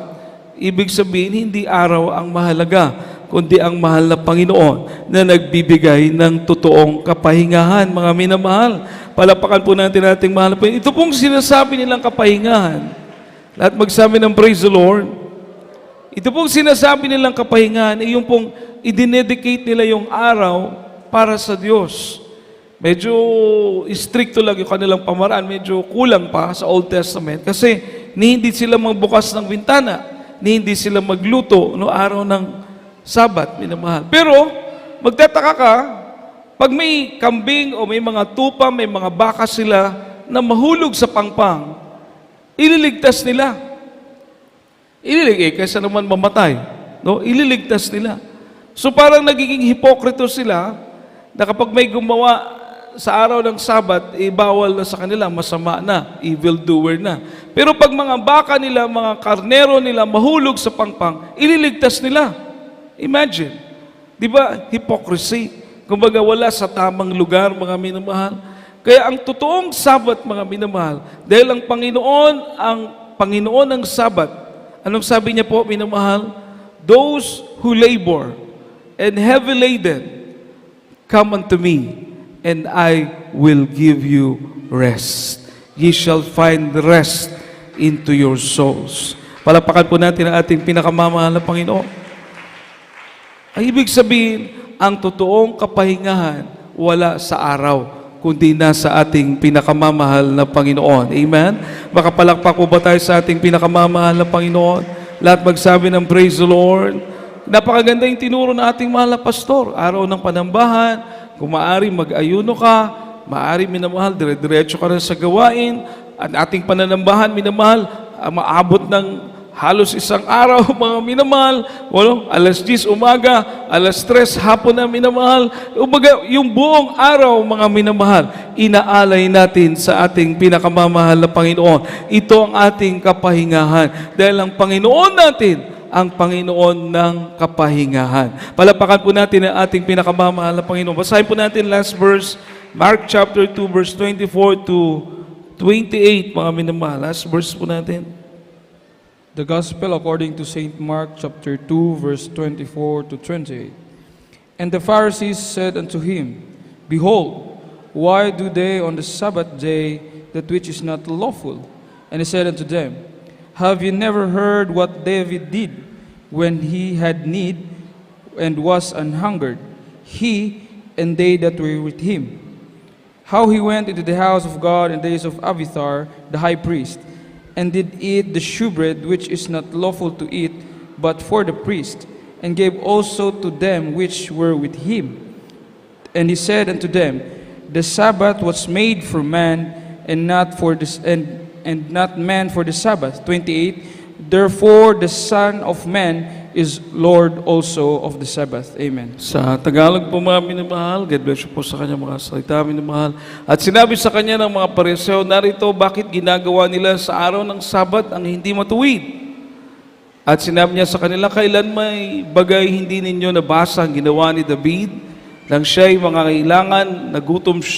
ibig sabihin, hindi araw ang mahalaga, kundi ang mahal na Panginoon na nagbibigay ng totoong kapahingahan, mga minamahal. Palapakan po natin ating mahal na Panginoon. Ito pong sinasabi nilang kapahingahan. Lahat magsabi ng praise the Lord. Ito pong sinasabi nilang kapahingahan, yung pong idinedicate nila yung araw para sa Diyos. Medyo stricto lang yung kanilang pamaraan, medyo kulang pa sa Old Testament kasi hindi sila magbukas ng bintana, hindi sila magluto no araw ng Sabat, minamahal. Pero magtataka ka, pag may kambing o may mga tupa, may mga baka sila na mahulog sa pangpang, ililigtas nila. Kaysa naman mamatay, no? Ililigtas nila. So parang nagiging hipokrito sila na kapag may gumawa sa araw ng Sabat, bawal na sa kanila, masama na, evildoer na. Pero pag mga baka nila, mga karnero nila, mahulog sa pangpang, ililigtas nila. Imagine. Di ba? Hypocrisy. Kumbaga wala sa tamang lugar, mga minamahal. Kaya ang totoong Sabat, mga minamahal, dahil ang Panginoon ng Sabat, anong sabi niya po, minamahal? Those who labor and heavy laden, come unto me, and I will give you rest. Ye shall find rest into your souls. Palapakan po natin ang ating pinakamamahal na Panginoon. Ang ibig sabihin, ang totoong kapahingahan wala sa araw, kundi nasa ating pinakamamahal na Panginoon. Amen? Makapalakpak po ba tayo sa ating pinakamamahal na Panginoon? Lahat magsabi ng praise the Lord. Napakaganda yung tinuro ng ating mahal na pastor. Araw ng panambahan, kung maaari mag-ayuno ka, maaari minamahal, dire-diretso ka rin sa gawain, at ating pananambahan, minamahal, maabot ng halos isang araw, mga minamahal, alas 10 umaga, alas 3 hapon na minamahal, umaga, yung buong araw, mga minamahal, inaalay natin sa ating pinakamamahal na Panginoon. Ito ang ating kapahingahan. Dahil ang Panginoon natin, ang Panginoon ng kapahingahan. Palapakan po natin ang ating pinakamamahal na Panginoon. Basahin po natin last verse, Mark chapter 2, verse 24 to 28, mga minamahal. Last verse po natin. The Gospel according to St. Mark chapter 2, verse 24 to 28. And the Pharisees said unto him, Behold, why do they on the Sabbath day that which is not lawful? And he said unto them, Have ye never heard what David did when he had need and was an hungered, he and they that were with him? How he went into the house of God in the days of Abiathar the high priest, and did eat the shewbread which is not lawful to eat, but for the priest, and gave also to them which were with him. And he said unto them, The Sabbath was made for man, and not for this, and not man for the Sabbath. 28. Therefore the Son of Man is Lord also of the Sabbath. Amen. Sa Tagalog po, mga minamahal, God bless you po sa kanya mga salita, minamahal. At sinabi sa kanya ng mga Pariseo, narito bakit ginagawa nila sa araw ng Sabat ang hindi matuwid? At sinabi niya sa kanila, kailan may bagay hindi ninyo nabasa ang ginawa ni David nang siya'y mga kailangan,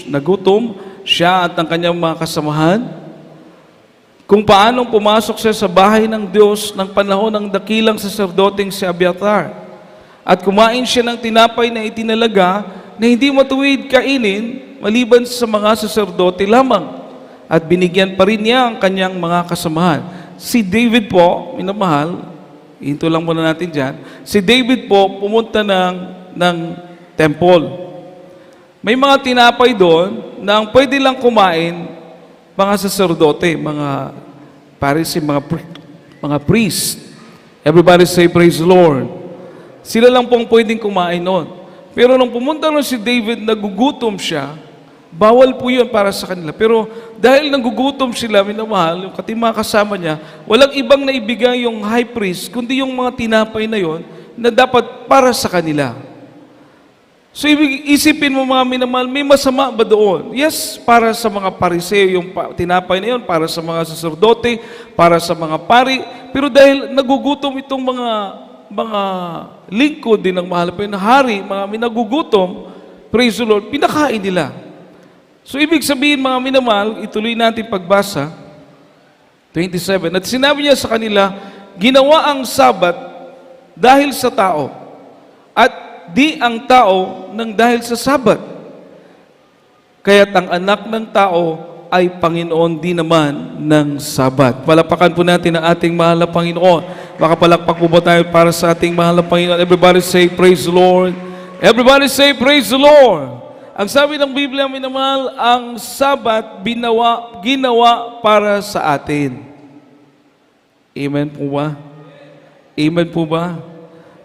nagutom siya at ang kanyang mga kasamahan? Kung paanong pumasok siya sa bahay ng Diyos ng panahon ng dakilang saserdoteng si Abiathar at kumain siya ng tinapay na itinalaga na hindi matuwid kainin maliban sa mga saserdote lamang at binigyan pa rin niya ang kanyang mga kasamahan. Si David po, minamahal, hinto lang muna natin dyan, si David po pumunta ng temple. May mga tinapay doon na ang pwede lang kumain mga saserdote, mga Pharisee, mga priest. Everybody say, praise the Lord. Sila lang pong pwedeng kumain noon. Pero nung pumunta nun si David, nagugutom siya, bawal po yun para sa kanila. Pero dahil nagugutom sila, minamahal, yung mga kasama niya, walang ibang naibigay yung high priest, kundi yung mga tinapay na yon na dapat para sa kanila. So, isipin mo mga minamahal, may masama ba doon? Yes, para sa mga pariseo, yung tinapay na yun, para sa mga saserdote, para sa mga pari. Pero dahil nagugutom itong mga lingkod din ng mahal pa yung hari, mga minagugutom, praise the Lord, pinakain nila. So, ibig sabihin mga minamahal, ituloy natin pagbasa, 27. At sinabi niya sa kanila, ginawa ang Sabat dahil sa tao. At di ang tao nang dahil sa Sabat. Kaya't ang anak ng tao ay Panginoon din naman ng Sabat. Palapakan po natin ang ating mahal na Panginoon. Makapalakpak po ba tayo para sa ating mahal na Panginoon? Everybody say, praise the Lord. Everybody say, praise the Lord. Ang sabi ng Biblia, minamahal, ang Sabat ginawa para sa atin. Amen po ba? Amen po ba?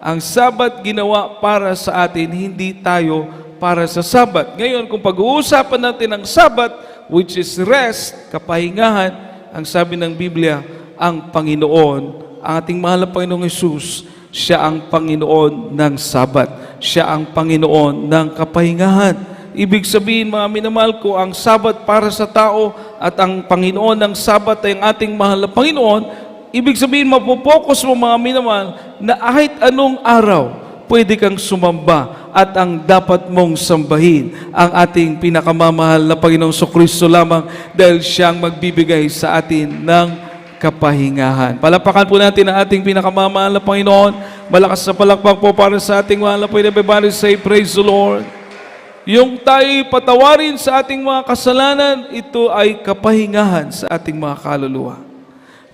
Ang Sabat ginawa para sa atin, hindi tayo para sa Sabat. Ngayon, kung pag-uusapan natin ang Sabat, which is rest, kapahingahan, ang sabi ng Biblia, ang Panginoon, ang ating mahal na Panginoong Hesus, siya ang Panginoon ng Sabat. Siya ang Panginoon ng kapahingahan. Ibig sabihin, mga minamahal ko, ang Sabat para sa tao at ang Panginoon ng Sabat ay ang ating mahal na Panginoon. Ibig sabihin, mapopokus mo mga minamahal na kahit anong araw, pwede kang sumamba at ang dapat mong sambahin ang ating pinakamamahal na Panginoong Kristo lamang dahil siyang magbibigay sa atin ng kapahingahan. Palapakan po natin ang ating pinakamamahal na Panginoon. Malakas na palakpak po para sa ating mahal na Panginoon. Everybody say, praise the Lord. Yung tayo patawarin sa ating mga kasalanan, ito ay kapahingahan sa ating mga kaluluwa.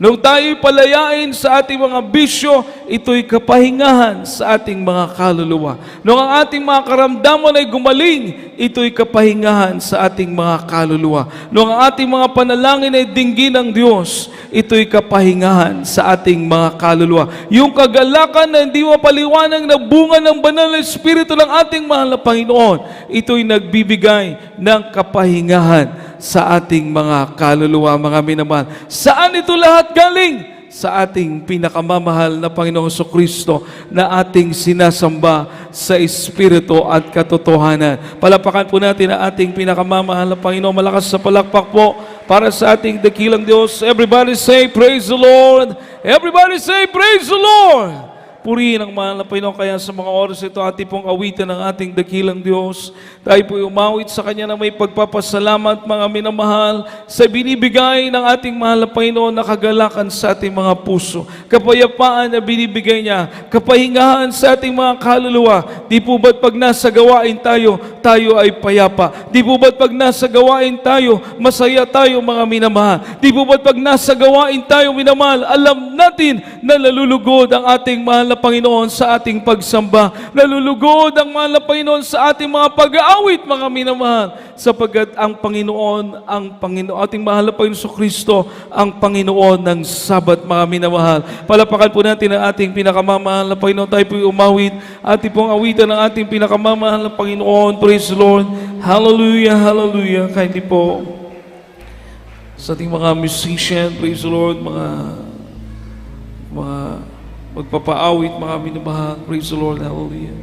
Nung tayo'y palayain sa ating mga bisyo, ito'y kapahingahan sa ating mga kaluluwa. Nung ang ating mga karamdaman ay gumaling, ito'y kapahingahan sa ating mga kaluluwa. Nung ang ating mga panalangin ay dinggin ng Diyos, ito'y kapahingahan sa ating mga kaluluwa. Yung kagalakan na hindi mapaliwanag na bunga ng banal na Espiritu ng ating mahal na Panginoon, ito'y nagbibigay ng kapahingahan sa ating mga kaluluwa, mga minamahal. Saan ito lahat galing? Sa ating pinakamamahal na Panginoong Kristo na ating sinasamba sa Espiritu at katotohanan. Palapakan po natin ang ating pinakamamahal na Panginoon. Malakas sa palakpak po para sa ating dakilang Diyos. Everybody say, praise the Lord. Everybody say, praise the Lord. Purihin ang mahal na Panginoon. Kaya sa mga oras ito, ating pong awitan ng ating dakilang Diyos. Tayo po'y umawit sa Kanya na may pagpapasalamat, mga minamahal, sa binibigay ng ating mahal na Panginoon na kagalakan sa ating mga puso. Kapayapaan na binibigay niya, kapahingahan sa ating mga kaluluwa. Di po ba't pag nasa gawain tayo, tayo ay payapa? Di po ba't pag nasa gawain tayo, masaya tayo, mga minamahal? Di po ba't pag nasa gawain tayo, minamahal, alam natin na nalulugod ang ating mahal na Panginoon sa ating pagsamba. Nalulugod ang mahal na Panginoon sa ating mga pag-aawit, mga minamahal, sapagkat ang Panginoon, ating mahal na Panginoon Kristo, ang Panginoon ng Sabat, mga minamahal. Palapakan po natin ang ating pinakamamahal na Panginoon. Tayo po'y umawit, ating pong awitan ng ating pinakamamahal na Panginoon. Praise the Lord. Hallelujah, hallelujah. Kahit di po sa ating mga musician, praise the Lord, mga magpapaawit, mga minamahal. Praise the Lord. Hallelujah.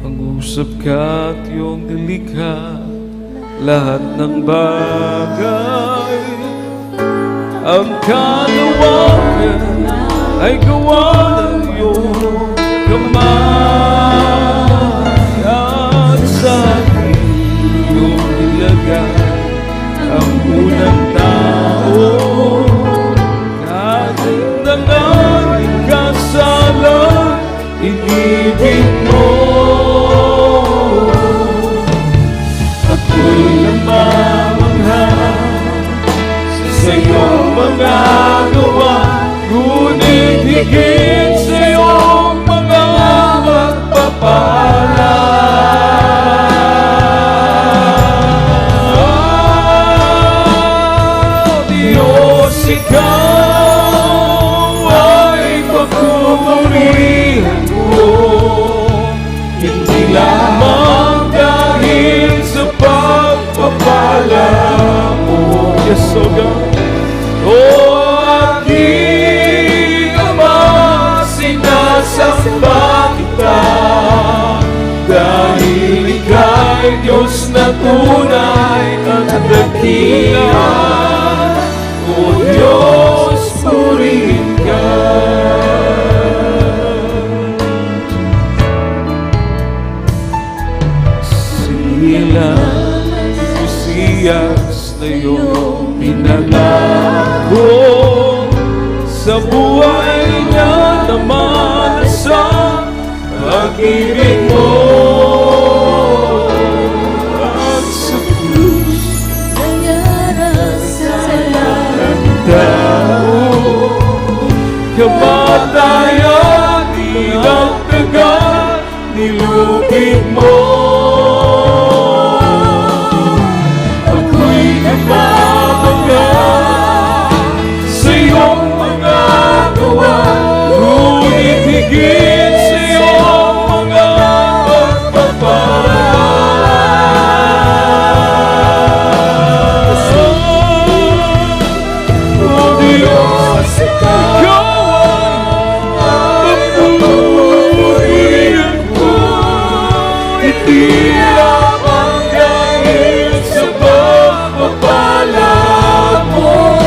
Pag-usap ka at iyong nilikha, lahat ng bagay, ang kalawakan ay gawa ng iyong kamay, at sa akin iyong nilagay ang unang tao, kahit na naging kasalan, inibig mo. Ako'y namamangha sa iyong mga gawa, ngunit higit sa iyong mga pagpapala. Ikaw ay pagpupurihan ko, hindi lamang dahil sa pagpapala mo. Yes, O God. O aking Ama, sinasamba kita, dahil ika'y Diyos na tunay at dakila. O Diyos, purihin ka. Silang entusias na iyong pinangako, sa buhay niya naman sa pag-ibig mo. At sa krus, kamatayan, nilagdagan, nilupig mo. Ako'y namamangha sa iyong mga gawa, ngunit higit sa iyong mga pagpapala. O Diyos, ikaw hindi lamang dahil sa pagpapala mo.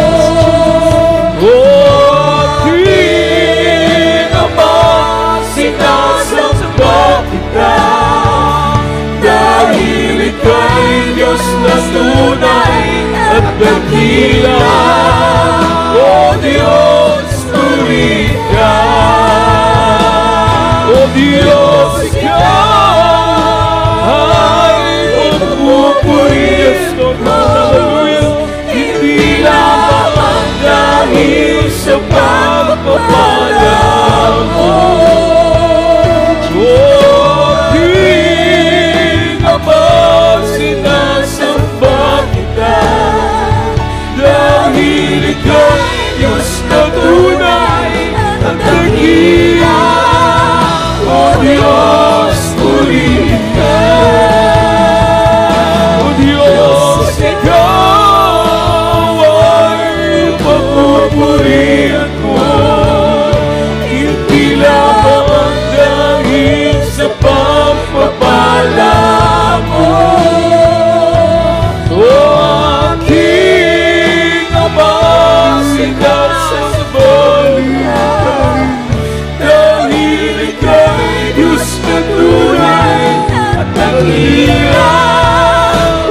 O aking Ama, sinasamba kita, dahil ika'y Diyos na tunay at dakila. O Diyos, purihin ka. O Diyos, ikaw ay pagpupurihan ko.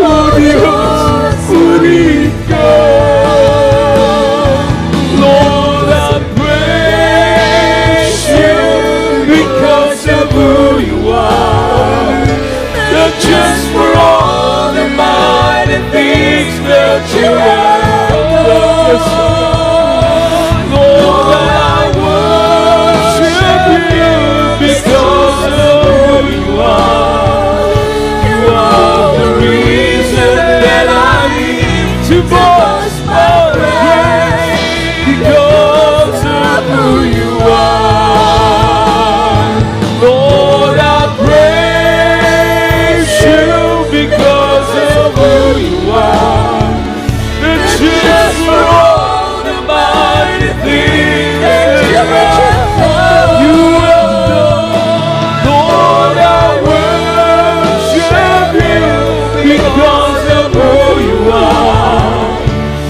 O Diyos, puri ka. Lord, I praise you because of who you are. Not just for all the mighty things that you have done. Lord, I worship you because of who you are. You are the reason that I need to voice my praise because of who you are. Lord, I praise you because of who you are. The just for all the mighty things that you have done. Lord, I worship you because of who you are.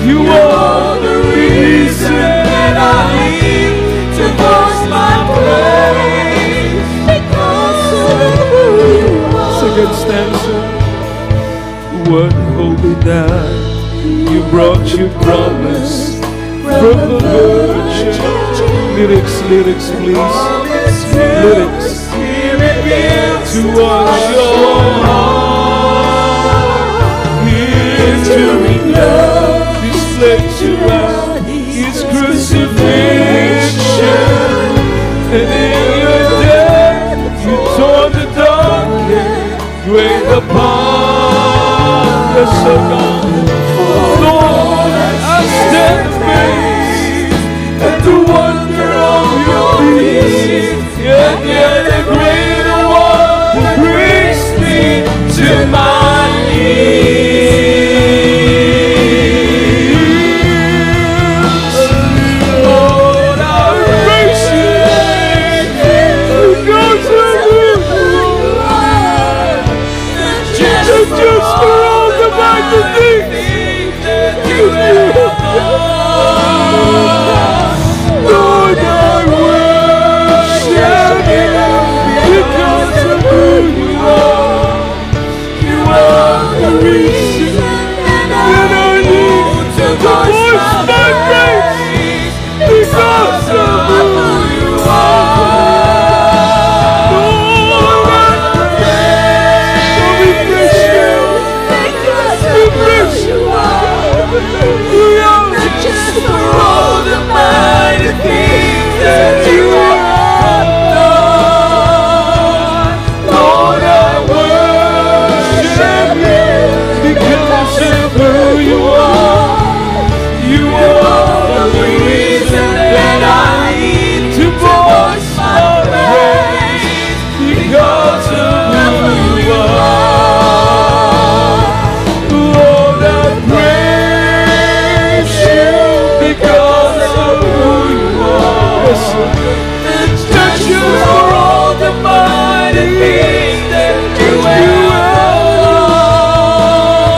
You are the reason that I need to voice my praise because of who you are. Second stanza. What holy night you brought your promise from the Virgin. Lyrics, please. Lyrics. To wash your heart. Entering love displays you out His crucifixion. And in your death you tore the darkness, great upon the sun. Lord, I stand amazed at the wonder of your peace, and yet the greater one who brings me to my knees. Lord, I praise you because of who you are. Just for all the mighty things that you have done. Lord, I worship you because of who you are. You are the reason that I need to voice my praise because of who you are. Lord, I praise you because of who you are. Not just for all the mighty things that you have done. Lord, I worship you because of who you are. You are the reason that I need to voice my praise because of who you are. Lord, I praise you because of who you are. Not just for all the mighty things that you have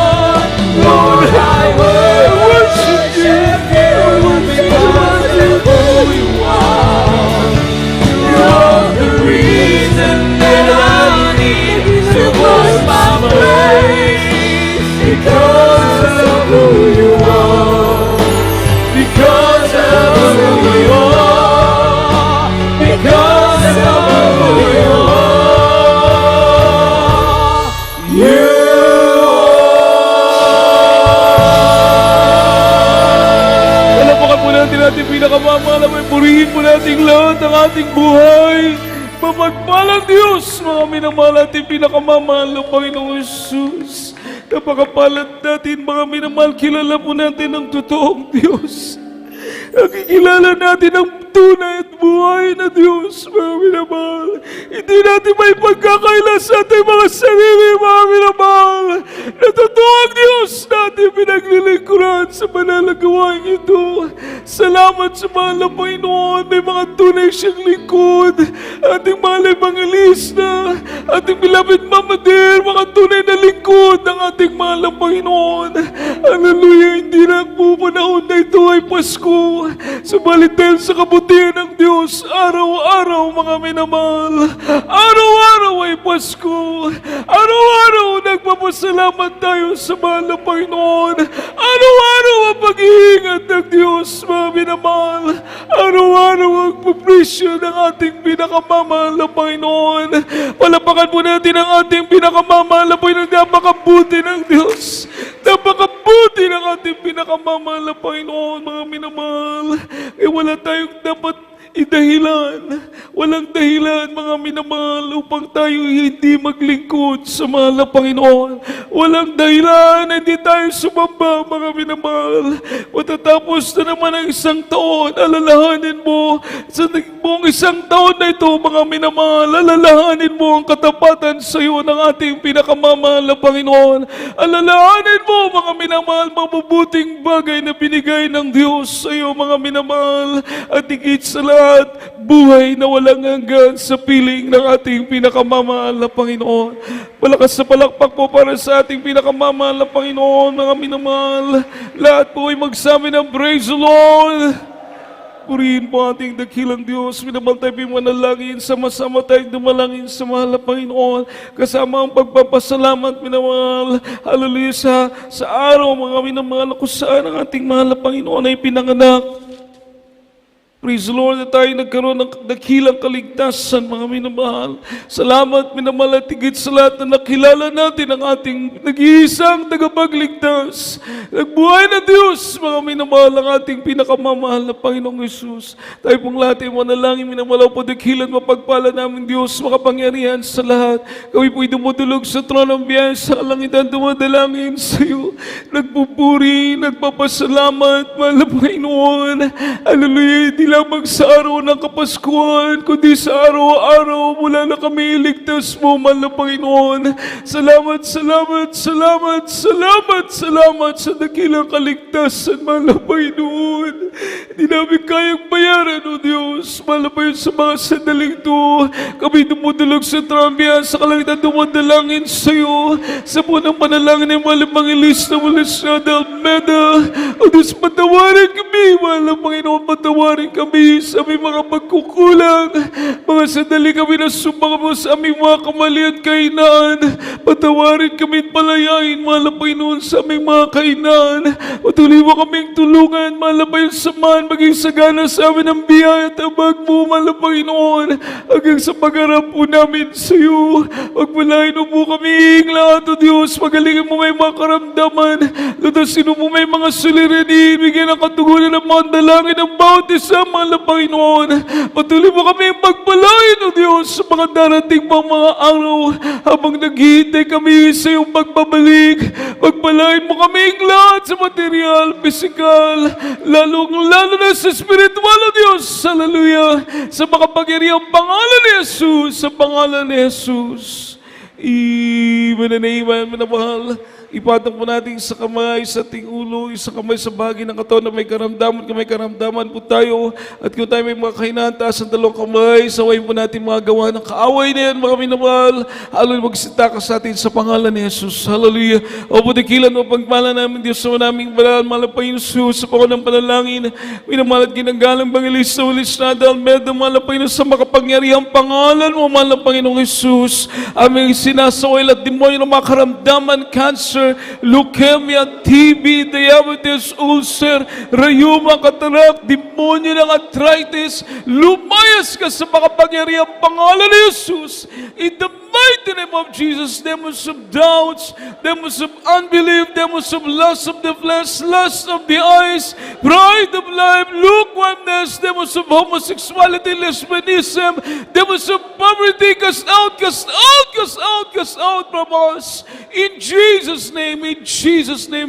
done. Lord, I worship you because of who you are. You are the reason that I need to voice my praise because of who you are. Because of who you are. Because of who you are. You are. Palapakan po natin ating pinakamamahal na may purihin po nating lahat ng ating buhay. Mapagpalang Diyos, mga minamahal ating pinakamamahal na Panginoong Jesus. Napakapalat natin, mga minamahal, kilala po natin ang totoong Diyos. Nakikilala natin ang tunay at buhay na Diyos, mga minamahal. Hindi natin may pagkakaila sa ating mga sarili, mga minamahal. Na totoong Diyos natin pinaglilingkuran sa manalagawain ito. Salamat sa mahal na Panginoon. May mga tunay siyang lingkod. Ating mahal evangelista, ating beloved Mama Dear, mga tunay na lingkod ng ating mahal na Panginoon. Hallelujah, hindi lang po panahon na ito ay Pasko, subalit dahil sa kabutihan ng Diyos, araw-araw mga minamahal, araw-araw ay Pasko, araw-araw nagpapasalamat tayo sa mahal na Panginoon, araw-araw ang pag-iingat ng Diyos, mga minamahal, araw-araw ang pupresyo ng ating pinakamamahal na Panginoon. Palapakan po natin ang ating pinakamamahal na Panginoon. Napakabuti ng Diyos. Napakabuti ng ating pinakamamahal na Panginoon, mga minamahal. Wala tayong dapat idahilan. Walang dahilan, mga minamahal, upang tayo hindi maglingkod sa mahal na Panginoon. Walang dahilan na hindi tayo sumamba, mga minamahal. Matatapos na naman ang isang taon, alalahanin mo sa buong isang taon na ito, mga minamahal, alalahanin mo ang katapatan sa iyo ng ating pinakamamahal na Panginoon. Alalahanin mo, mga minamahal, mabubuting bagay na binigay ng Diyos sa iyo, mga minamahal, at higit sa lahat, buhay na walang hanggan sa piling ng ating pinakamamahal na Panginoon. Malakas sa palakpak po para sa ating pinakamamahal na Panginoon, mga minamahal. Lahat po ay magsabi ng praise the Lord. Purihin po ating dakilang Diyos. Minamahal tayo manalangin, sama-sama tayong dumalangin sa mahal na Panginoon. Kasama ang pagpapasalamat, minamahal. Hallelujah, sa araw, mga minamahal, kung saan ang ating mahal na Panginoon ay pinanganak. Praise the Lord na tayo nagkaroon ng dakilang kaligtasan, mga minamahal. Salamat, minamahal, at higit sa lahat na nakilala natin ang ating nag-iisang tagapagligtas. Nagbuhay na Diyos, mga minamahal, ang ating pinakamamahal na Panginoong Yesus. Tayo pong lahat ay manalangin, minamahal, po dakilan, mapagpala namin Diyos, makapangyarihan sa lahat. Kami po'y dumudulog sa trono ng biyaya sa kalangitan, dumadalangin sa iyo. Nagpupuri, nagpapasalamat, mahal na Panginoon. Hallelujah, di lamang sa araw ng Kapaskuhan, kundi sa araw-araw mula na kami iligtas mo, mahal na Panginoon. Salamat, salamat, salamat, salamat, salamat sa dakilang kaligtasan, mahal na Panginoon. Hindi namin kayang bayaran, O Diyos. Mahal na Panginoon, sa mga sandaling ito, kami dumudulog sa trambihan, sa kalangitan dumadalangin sa iyo, sa punang panalangin ng mahal na Pangilis na mula sa Almeda. O Diyos, patawarin kami, mahal na Panginoon, patawarin kami sa aming mga pagkukulang, mga sandali kami na sumbang mo sa aming mga kamali at kainaan. Patawarin kami at palayain, mahal na Panginoon, sa aming mga kainaan. Patuloy mo kaming tulungan, mahal na Panginoon, samahan, maging sagana sa amin ang biyaya at abag mo, mahal na Panginoon, hanggang sa pagharap po namin sa iyo. Pagpalain mo kaming lahat, O Diyos, pagalingin mo may mga karamdaman, lutasin mo may mga suliranin, bigyan ng katugunan ng mga dalangin ng bawat isa, mahal na Panginoon. Patuloy mo kami pagpalain, O Diyos, sa mga darating pang mga araw habang naghihintay kami sa iyong pagbabalik. Pagpalain mo kaming lahat sa material, physical, lalo na sa spiritual, O Diyos. Hallelujah. Sa makapangyarihang pangalan ni Jesus, sa pangalan ni Jesus. Amen and amen, minamahal. Ipatong po natin sa kamay, sa ating ulo, sa kamay sa bahagi ng katawan na may karamdaman, kung may karamdaman po tayo. At kung tayo may mga kahinaan, taas ang dalawang kamay, sawayin po natin mga gawa ng kaaway na yan, mga minamahal. Hallelujah, magsita ka sa atin sa pangalan ni Jesus. Hallelujah. O budikilan mo, pagpala namin Diyos sa naming banal, mahal na Panginoon Jesus, sa pangalan ng panalangin, minamahal at ginagalang Bangilis sa ulis na Almeda, mahal na Panginoon, sa makapangyarihang pangalan mo, mahal na Panginoong Jesus. Aming sinasaway at demonyo ng mga karamdaman, cancer, leukemia, TB, diabetes, ulcer, rayuma, katarak, demonyo ng arthritis, lumayas ka sa makapangyarihang pangalan ni Jesus. In the mighty name of Jesus, demons of doubts, demons of unbelief, demons of lust of the flesh, lust of the eyes, pride of life, lukewarmness, demons of homosexuality, lesbianism, demons of poverty, cast out, cast out, cast out, cast out from us. In Jesus' name,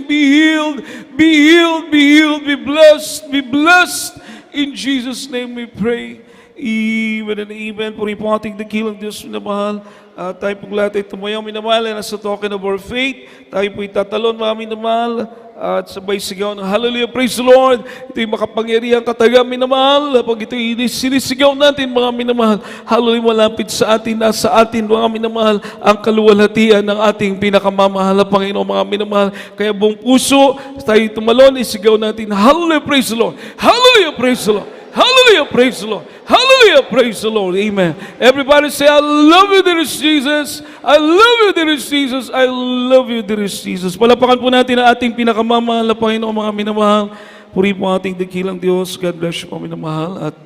be healed, be healed, be healed, be blessed, be blessed. In Jesus' name we pray. Amen and amen. Puri po ating dakilang Diyos na mahal. tayo po lahat ay tumayo, minamahal, and as a token of our faith, tayo po itatalon, mga minamahal, at sabay sigaw ng hallelujah, praise the Lord. Ito yung makapangyarihan kataga, minamahal. Pag ito sinisigaw natin, mga minamahal, hallelujah, malapit sa atin, nasa atin, mga minamahal, ang kaluwalhatian ng ating pinakamamahal na Panginoon, mga minamahal. Kaya buong puso, tayo tumalon, isigaw natin, hallelujah, praise the Lord. Hallelujah, praise the Lord. Hallelujah, praise the Lord. Hallelujah, praise the Lord. Amen. Everybody say, I love you, dear Jesus. I love you, dear Jesus. I love you, dear Jesus. Palapakan po natin ang ating pinakamamahal na Panginoon, mga minamahal. Puri po ang ating dakilang Diyos. God bless you po, minamahal. At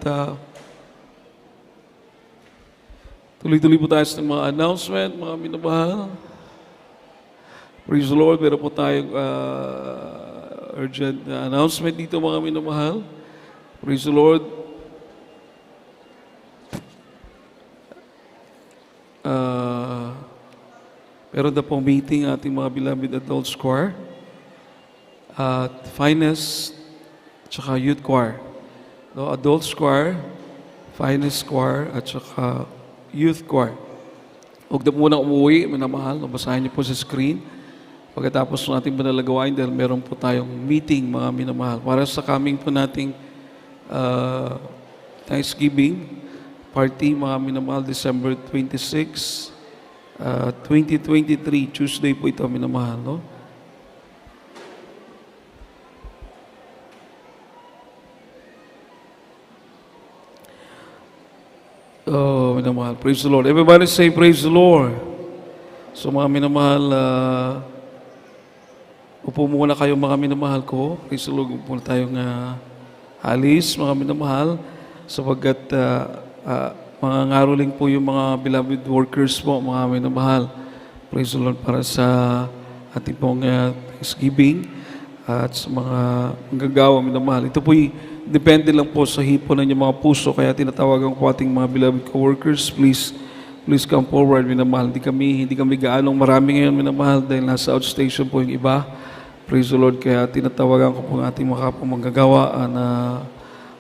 tuloy-tuloy po tayo sa mga announcement, mga minamahal. Praise the Lord. Meron po tayong urgent announcement dito, mga minamahal. Praise the Lord. Meron na pong meeting ating mga beloved adults choir at finest tsaka youth choir. No, adults choir, finest choir at tsaka youth choir. Huwag na muna umuwi, minamahal. Basahin niyo po sa screen. Pagkatapos ng ating panalagawain dahil meron po tayong meeting, mga minamahal. Para sa coming po nating Thanksgiving party, mga minamahal, December 26, 2023, Tuesday po ito, minamahal, no? Oh, minamahal, praise the Lord. Everybody say, praise the Lord. So, mga minamahal, upo muna kayo, mga minamahal ko. Praise the Lord, upo muna tayong alis, mga minamahal, sapagkat mga ngaruling po yung mga beloved workers po, mga minamahal. Praise the Lord, para sa ating pong Thanksgiving at sa mga manggagawa, minamahal. Ito po depende lang po sa hipon ng inyong mga puso, kaya tinatawagan ko ating mga beloved co-workers, please come forward, minamahal. Hindi kami gaanong marami ngayon, minamahal, dahil nasa outstation po yung iba. Praise the Lord, kaya tinatawagan ko po ang ating mga manggagawa na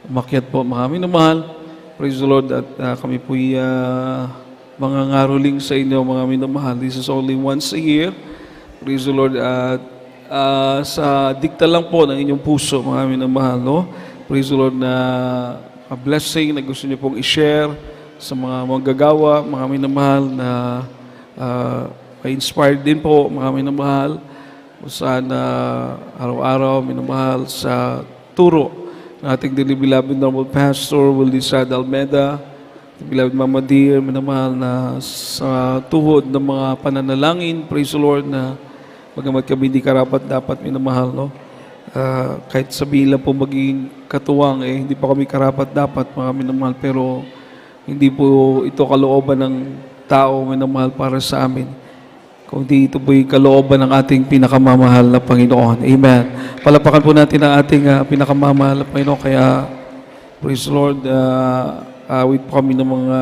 umakyat po, mga minamahal. Praise the Lord, at kami po mga ngaruling sa inyo, mga minamahal. This is only once a year. Praise the Lord, at sa dikta lang po ng inyong puso, mga minamahal, no? Praise the Lord, na a blessing na gusto niyo pong i-share sa mga manggagawa, mga minamahal, na ma-inspired din po, mga minamahal, kung saan araw-araw, minamahal, sa turo ng ating beloved normal pastor, Willie Sad Almeda, beloved Mama Dear, minamahal, na sa tuhod ng mga pananalangin, praise the Lord, na bagamat kami hindi karapat dapat, minamahal, no? Kahit sabihin lang po maging katuwang, hindi pa kami karapat dapat, mga minamahal, pero hindi po ito kalooban ng tao, minamahal, para sa amin. Kundi ito po'y kalooban ng ating pinakamamahal na Panginoon. Amen. Palapakan po natin ang ating pinakamamahal na Panginoon. Kaya, praise the Lord, awit po kami ng mga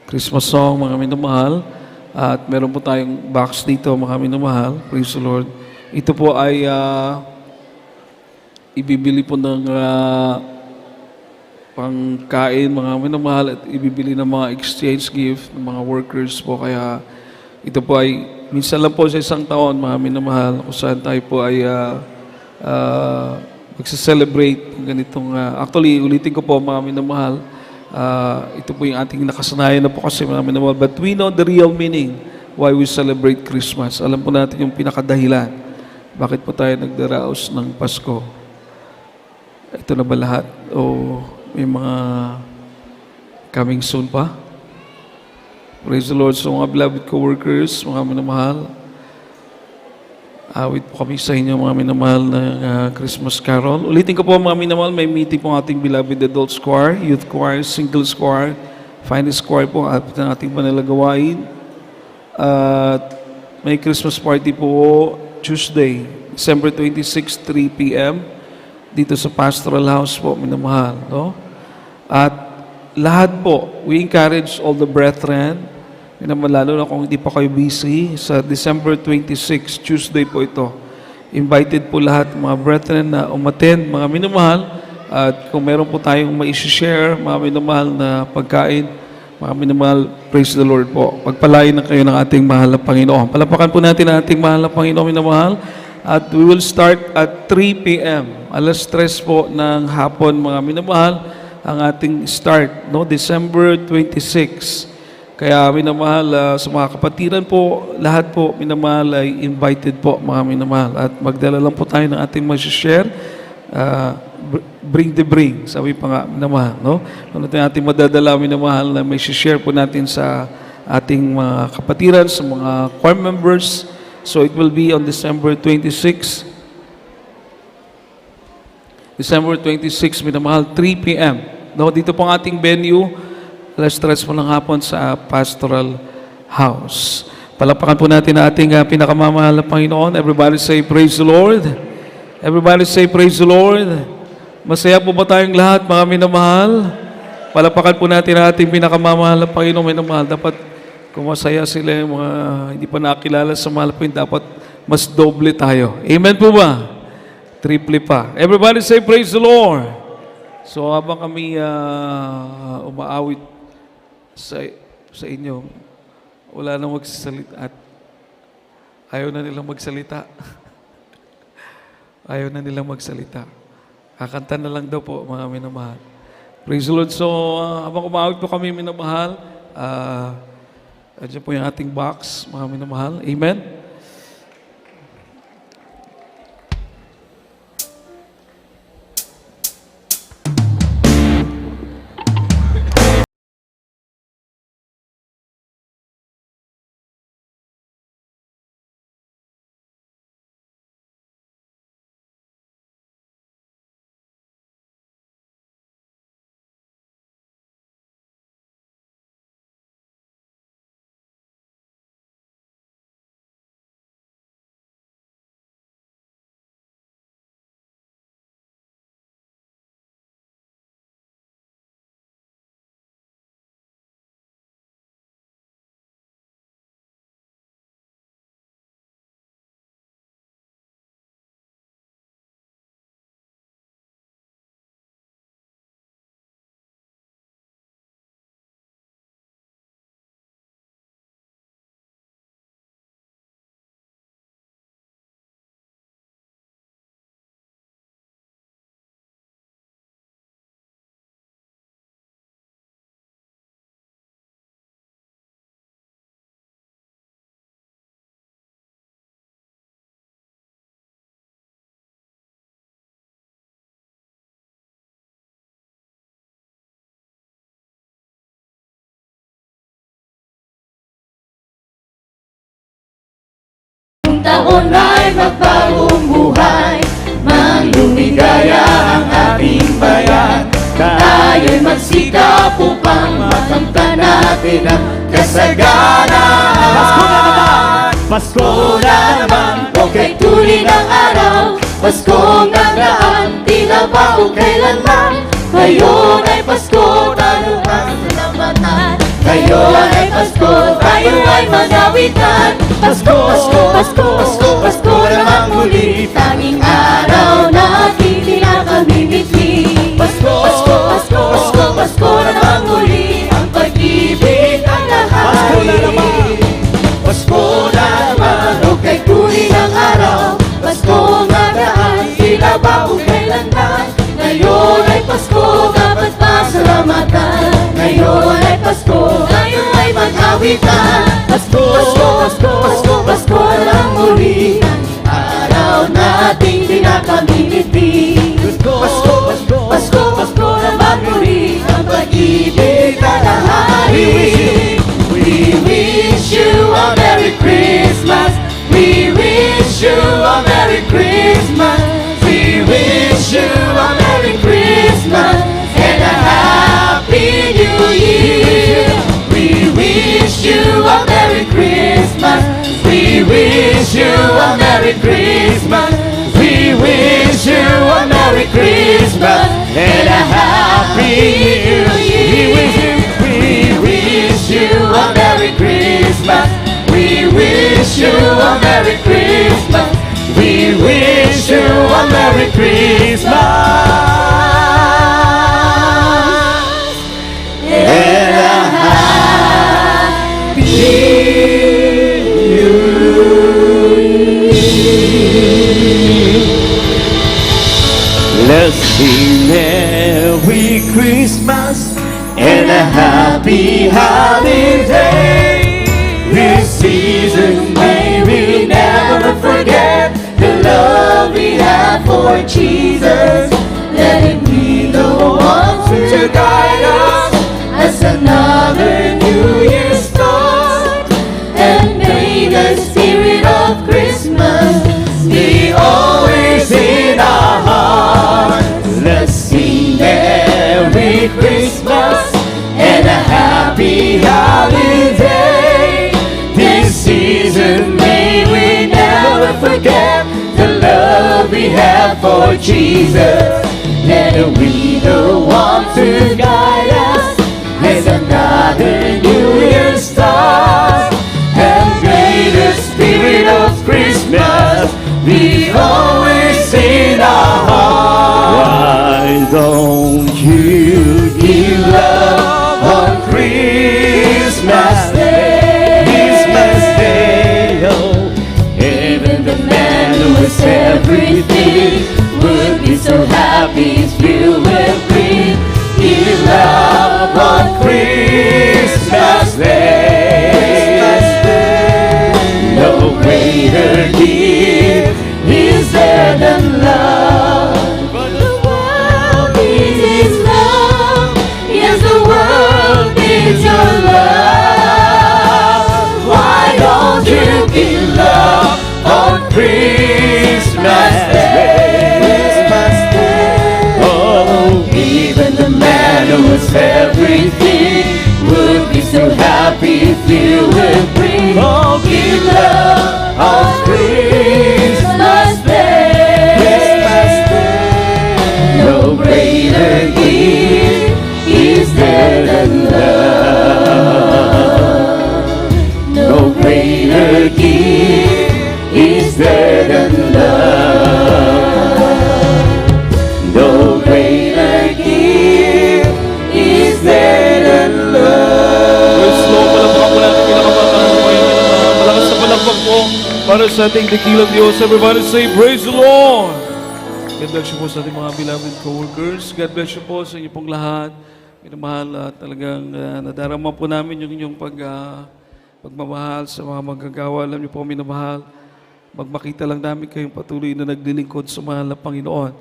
Christmas song, mga minamahal. At meron po tayong box dito, mga minamahal. Praise the Lord. Ito po ay ibibili po ng pangkain, mga minamahal, at ibibili ng mga exchange gift ng mga workers po. Kaya ito po ay minsan lang po sa isang taon, mga minamahal, kung saan tayo po ay magse-celebrate ng ganitong actually, ulitin ko po, mga minamahal, ito po yung ating nakasanayan na po kasi, mga minamahal, but we know the real meaning why we celebrate Christmas. Alam po natin yung pinakadahilan bakit po tayo nagdaraos ng Pasko. Ito na ba lahat? O may mga coming soon pa? Praise the Lord. So mga beloved co-workers, mga minamahal, awit po kami sa inyo, mga minamahal, na Christmas Carol. Ulitin ko po, mga minamahal, may meeting po ang ating beloved adults choir, youth choir, singles choir, finest choir po at ang ating panalagawain. At may Christmas party po Tuesday, December 26, 3 p.m. dito sa Pastoral House po, minamahal, no? At lahat po, we encourage all the brethren, lalo na kung hindi pa kayo busy, sa December 26, Tuesday po ito. Invited po lahat mga brethren na umattend, mga minamahal, at kung meron po tayong ma-share, mga minamahal, na pagkain, Mga minamahal, praise the Lord po. Pagpalain na kayo ng ating mahal na Panginoon. Palapakan po natin ang ating mahal na Panginoon, minamahal. At we will start at 3 p.m. Alas 3 po ng hapon, mga minamahal, ang ating start, no? December 26. Kaya minamahal, sa mga kapatiran po, lahat po minamahal ay invited po, mga minamahal. At magdala lang po tayo ng ating mag-share. Bring the bring, sabi pa nga, minamahal, no? Ano tayo ating madadala, minamahal, na may share po natin sa ating mga kapatiran, sa mga choir members. So it will be on December 26. December 26, minamahal, 3 p.m. No, dito po ang ating venue, alas 3 po ng hapon sa Pastoral House. Palapakan po natin ang ating pinakamamahal na Panginoon. Everybody say, praise the Lord. Everybody say, praise the Lord. Masaya po ba tayong lahat, mga minamahal? Palapakan po natin ang ating pinakamamahal na Panginoon, minamahal. Dapat kung masaya sila, yung mga hindi pa nakilala sa mahal po, dapat mas doble tayo. Amen po ba? Triple pa. Everybody say, praise the Lord. So habang kami umaawit sa inyo, wala nang magsasalita at ayaw na nilang magsalita. Ayaw na nilang magsalita. Kakanta na lang daw po, mga minamahal. Praise the Lord. So, habang umaawit po kami, minamahal, andyan po yung ating box, mga minamahal. Amen? Taon ay magbagong buhay, magluligaya ang ating bayan. Tayo'y magsikap upang makamtan natin ang kasaganahan. Pasko na naman! Pasko na naman! O kay tuli ng araw, Paskong nagdaan, tila ba o kailanman. Ngayon ay Pasko, tayo ang salamatan. Ngayon ay Pasko, tayo ay magawitan. Pasko, Pasko, Pasko, Pasko, Pasko naman muli. Tanging araw na ating pinakamimiti. Pasko, Pasko, Pasko, Pasko, Pasko naman muli. Ang pag-ibig ang lahat. Pasko na naman, Pasko na naman. O kay tuli ng araw, Pasko nagdaan, tila ba o kailanman. Ngayon ay Pasko, dapat pasalamatan. Ngayon ay Pasko, tayo ay mag-awitan. Pasko, Pasko, Pasko, Pasko, Pasko lang muli. Ang araw nating pinakamimiti. Pasko, Pasko, Pasko, Pasko, Pasko naman muli. Ang pag-ibig na lahari. We wish you a Merry Christmas. We wish you a Merry Christmas. We wish you a Merry Christmas and a Happy New Year. We wish you a Merry Christmas. We wish you a Merry Christmas. We wish you a Merry Christmas and a Happy New Year. We wish you a Merry Christmas. We wish you a Merry Christmas. We wish you a Merry Christmas and a Christmas and a happy holiday. This season may we never forget the love we have for Jesus. Let him be the one to guide us as another New Year start. And may the spirit of Christmas be always in our hearts. Let's sing Merry Christmas and a happy holiday. This season may we never forget the love we have for Jesus. Let him be the one to guide us as another New Year start. And may the spirit of Christmas be always in our hearts. Why don't you give love on Christmas Day? Christmas Day, oh. Even the man who has everything would be so happy if you will bring. Give love on Christmas Day. No greater gift is there than love. But the world needs His love. Yes, the world needs your love. Why don't you give love on Christmas Day? Oh, even the man who has everything would be so happy if you would bring. Oh, give love on Christmas Day. No greater gift is there than love. No greater gift is there than love. No greater gift is there than love. Praise the Lord. Palakpakan po natin pinakamamahal mo ngayon. Malakas na palakpak po para sa ating dakilang Diyos. Everybody say, praise the Lord. God bless you po sa ating mga beloved co-workers. God bless you po sa inyo pong lahat. Minamahal at talagang nadarama po namin yung inyong pagmamahal sa mga manggagawa. Alam niyo po, minamahal, magmakita lang namin kayong patuloy na naglilingkod sa mahal na Panginoon.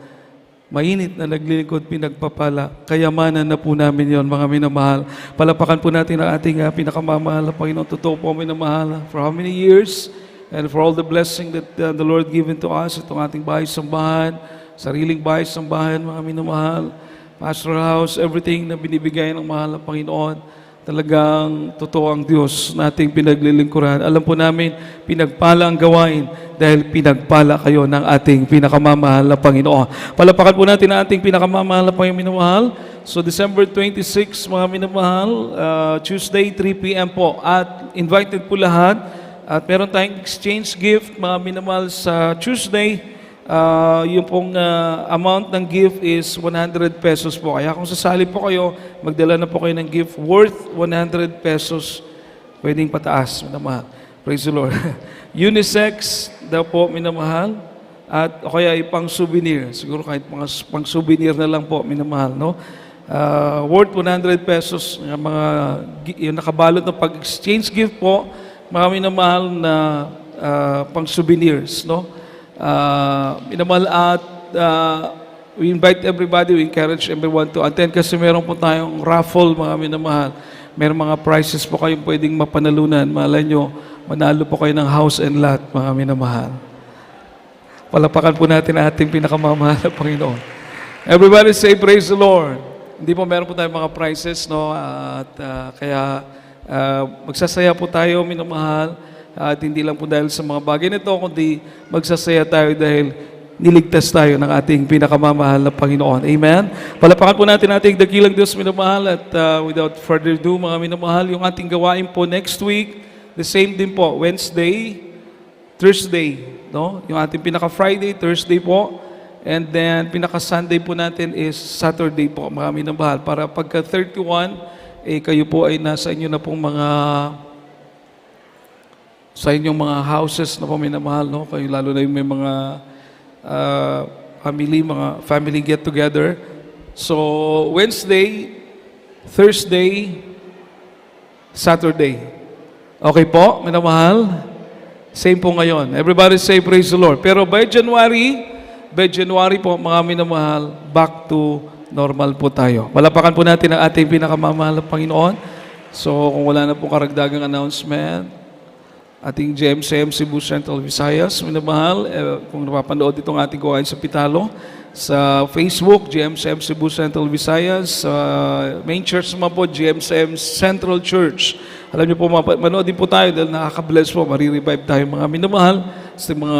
Mainit na naglilingkod, pinagpapala. Kayamanan na po namin yon, mga minamahal. Palapakan po natin ang ating pinakamamahal na Panginoon. Totoo po, minamahal. For how many years? And for all the blessing that the Lord given to us, itong ating bahay-sambahan, sariling bahay-sambahan, mga minamahal, pastoral house, everything na binibigay ng mahal na Panginoon. Talagang totoo ang Diyos na ating pinaglilingkuran. Alam po namin, pinagpala ang gawain dahil pinagpala kayo ng ating pinakamamahal na Panginoon. Palapakan po natin ang ating pinakamamahal na Panginoon. So December 26, mga minamahal, Tuesday, 3 p.m. po. At invited po lahat. At meron tayong exchange gift, mga minamahal, sa Tuesday. Yung pong amount ng gift is 100 pesos po. Kaya kung sasali po kayo, magdala na po kayo ng gift worth 100 pesos. Pwedeng pataas, minamahal. Praise the Lord. Unisex daw po, minamahal. At o kaya pang souvenir. Siguro kahit pang souvenir na lang po, minamahal, no? Worth 100 pesos. Yung nakabalot na pag-exchange gift po, mga minamahal na pang souvenirs, no? Minamahal at we invite everybody, we encourage everyone to attend kasi meron po tayong raffle, mga minamahal. Meron mga prizes po kayong pwedeng mapanalunan. Malay nyo, manalo po kayo ng house and lot, mga minamahal. Palapakan po natin ang ating pinakamamahal na Panginoon. Everybody say, praise the Lord. Hindi po meron po tayong mga prizes, no? At kaya magsasaya po tayo, minamahal. At hindi lang po dahil sa mga bagay nito, kundi magsasaya tayo dahil niligtas tayo ng ating pinakamamahal na Panginoon. Amen? Palapakan po natin ating dakilang Diyos, minamahal. At without further ado, mga minamahal, yung ating gawain po next week, the same din po, Wednesday, Thursday, no? Yung ating pinaka-Friday, Thursday po. And then, pinaka-Sunday po natin is Saturday po, mga minamahal. Para pagka 31, kayo po ay nasa inyo na pong sa inyong mga houses na po minamahal, no? Kayo lalo na yung may mga family get-together. So, Wednesday, Thursday, Saturday. Okay po, minamahal? Same po ngayon. Everybody say praise the Lord. Pero by January po, mga minamahal, back to normal po tayo. Palapakan po natin ang ating pinakamamahal na Panginoon. So, kung wala na po karagdagang announcement, ating GMCM Cebu Central Visayas, minamahal, kung napapanood itong ating gawain sa Pitalo, sa Facebook, GMCM Cebu Central Visayas, sa main church naman po, GMCM Central Church. Alam niyo po, manood din po tayo dahil nakaka-bless po, marirevive tayo mga minamahal sa mga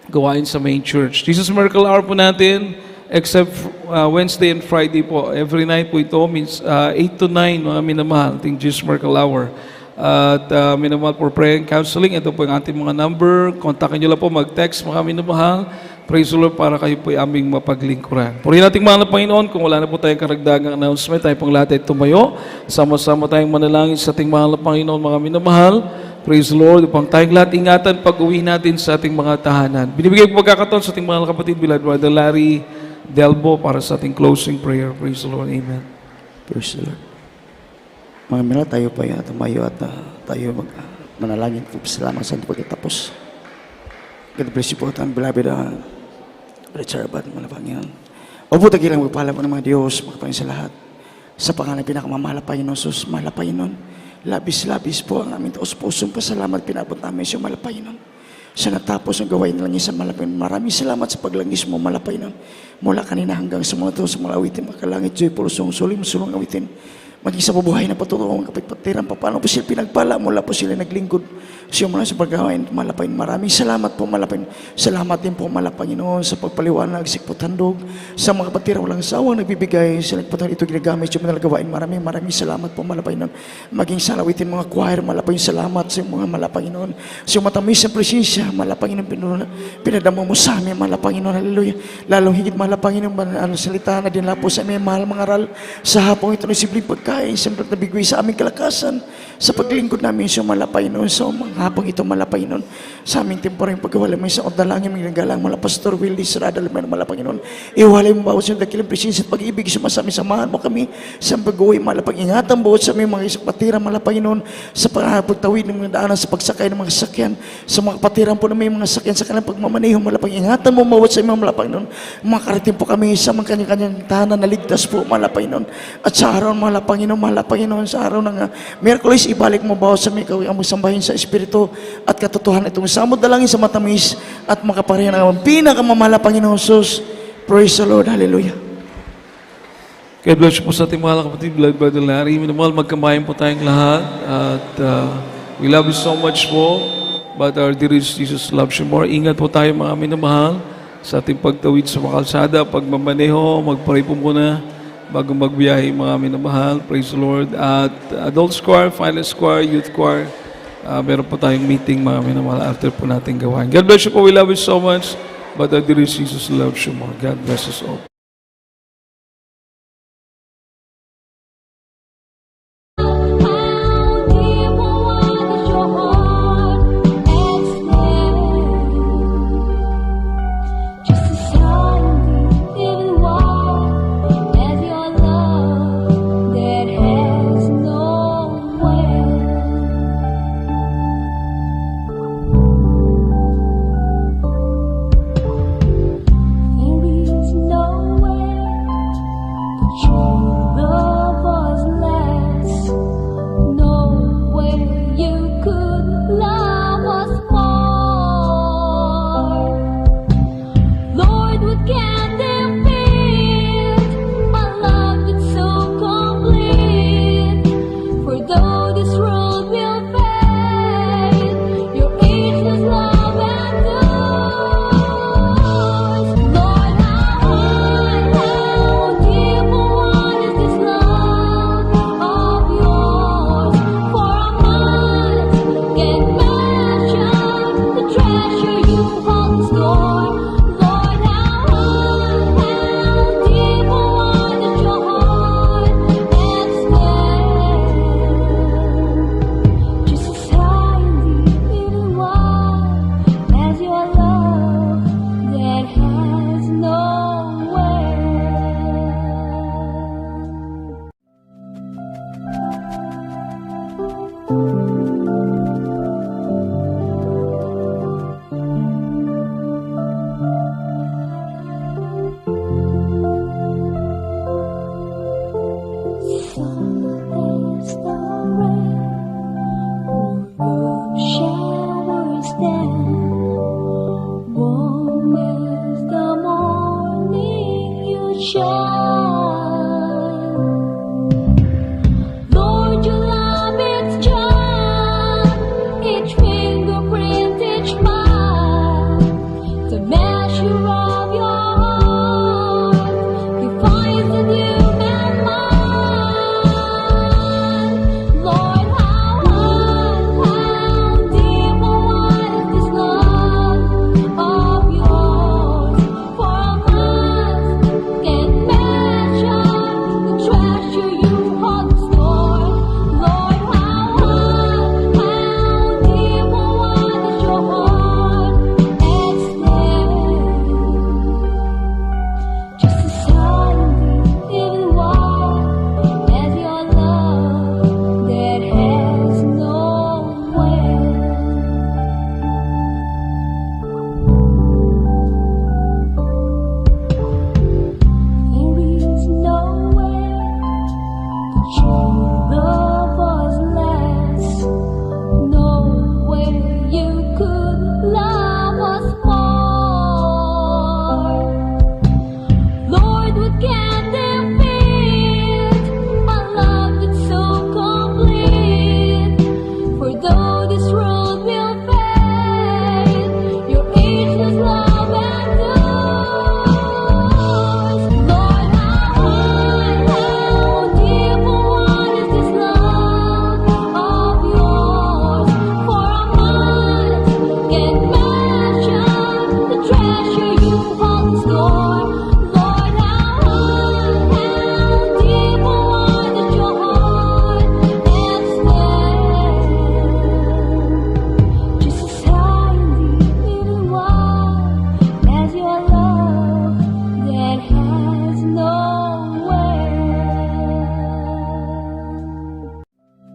gawain sa main church. Jesus Miracle Hour po natin, except Wednesday and Friday po. Every night po ito means 8 to 9 mga minamahal, ating Jesus Miracle Hour. At minamahal for prayer and counseling, ito po yung ating mga number. Kontakin nyo lang po, mag-text mga minamahal. Praise the Lord para kayo po ay aming mapaglingkuran. Purihin nating mahal na Panginoon, kung wala na po tayong karagdagang announcement, tayo pong lahat ay tumayo. Sama-sama tayong manalangin sa ating mahal na Panginoon, mga minamahal. Praise the Lord. Upang tayong lahat ingatan pag-uwi natin sa ating mga tahanan. Binibigay ko pagkakataon sa ating mahal na kapatid, Beloved Brother Larry Delbo, para sa ating closing prayer. Praise the Lord. Amen. Praise the Lord. Mga minal, tayo pa yung tumayo at tayo manalangin po. Salamat sa pagkatapos. God bless you po. Ang beloved Richard Abad, mga Panginoon. O po, tagilang magpala po ng mga Diyos, magpangin sa lahat. Sa pangalan pinakamamahal na Panginoon, sus, mahal na Panginoon. Labis-labis po ang aming taos-pusong pasalamat pinabot namin sa mahal na Panginoon. Sa natapos ang gawain na langis sa mahal na Panginoon. Maraming salamat sa paglangis mo, mahal na Panginoon. Mula kanina hanggang sa mga to, sa mga awitin, makalangit, joy, pulsong, sulim, sulong awitin. Maging sa bubuhay na patutuwa, kapit-patiran, paano po sila pinagpala, mula po sila naglingkod. Siya mula sa paggawain, malapay. Maraming salamat po, malapay. Salamat din po, malapay Panginoon, sa pagpaliwanag, sikputandog, sa mga kapatira walang sawang nagbibigay, sa nagpatuloy ito ginagamit, yung mga gawain. Maraming salamat po, malapay Panginoon. Maging salawitin mga choir, malapay salamat sa mga malapay Panginoon. Sa matamis na presensya, malapay Panginoon, pinadamo mo sa amin, malapay Panginoon, hallelujah. Lalong higit malapay Panginoon, salita na din po sa amin, mahal mga aral, sa hapong ito na simpleng pagkain, siyempre nabigay sa aming kalakasan, sa paglingkod namin sa malapay Panginoon, sa mga hapong ito malapay Panginoon, sa aming temporeng pagkawala mo sa odalangin, mga galang, mala Pastor Willie Serrada, malapay Panginoon, iwalay mo bawat sa dakilang presensya at pag-ibig, sumasami, samahan mo kami, sa pag-uwi, malapay, ingatan buot sa aming mga isang patira, malapay Panginoon, sa pagtawid ng mga daanan, sa pagsakay ng mga sakyan, sa mga patiran po na may mga sakyan, sa kanilang pagmamaneho, malapay, ingatan mo bawat sa aming malapay Panginoon, makarating po kami sa mga kanyang tahanan na ligtas po, malapay Panginoon, at sa araw, malapay Panginoon, sa araw ng Miyerkules, ibalik mo bawat sa aming ang magsambahin sa Espiritu at katotohanan itong samod dalangin sa matamis at makaparehan ang pinakamamahal na Panginoon Jesus. Praise the Lord. Hallelujah. God bless you po sa ating mga kapatid, Beloved Brother Larry. Minamahal, magkamayan po tayong lahat. At we love you so much po. But our dearest Jesus loves you more. Ingat po tayo mga minamahal sa ating pagtawid sa mga kalsada, pagmamaneho, magpray po muna bago magbiyahe mga minamahal. Praise the Lord. At adult choir, final choir, youth choir, meron po tayong meeting mga minamahal after po natin gawain. God bless you po. We love you so much. But our dearest Jesus loves you more. God bless us all.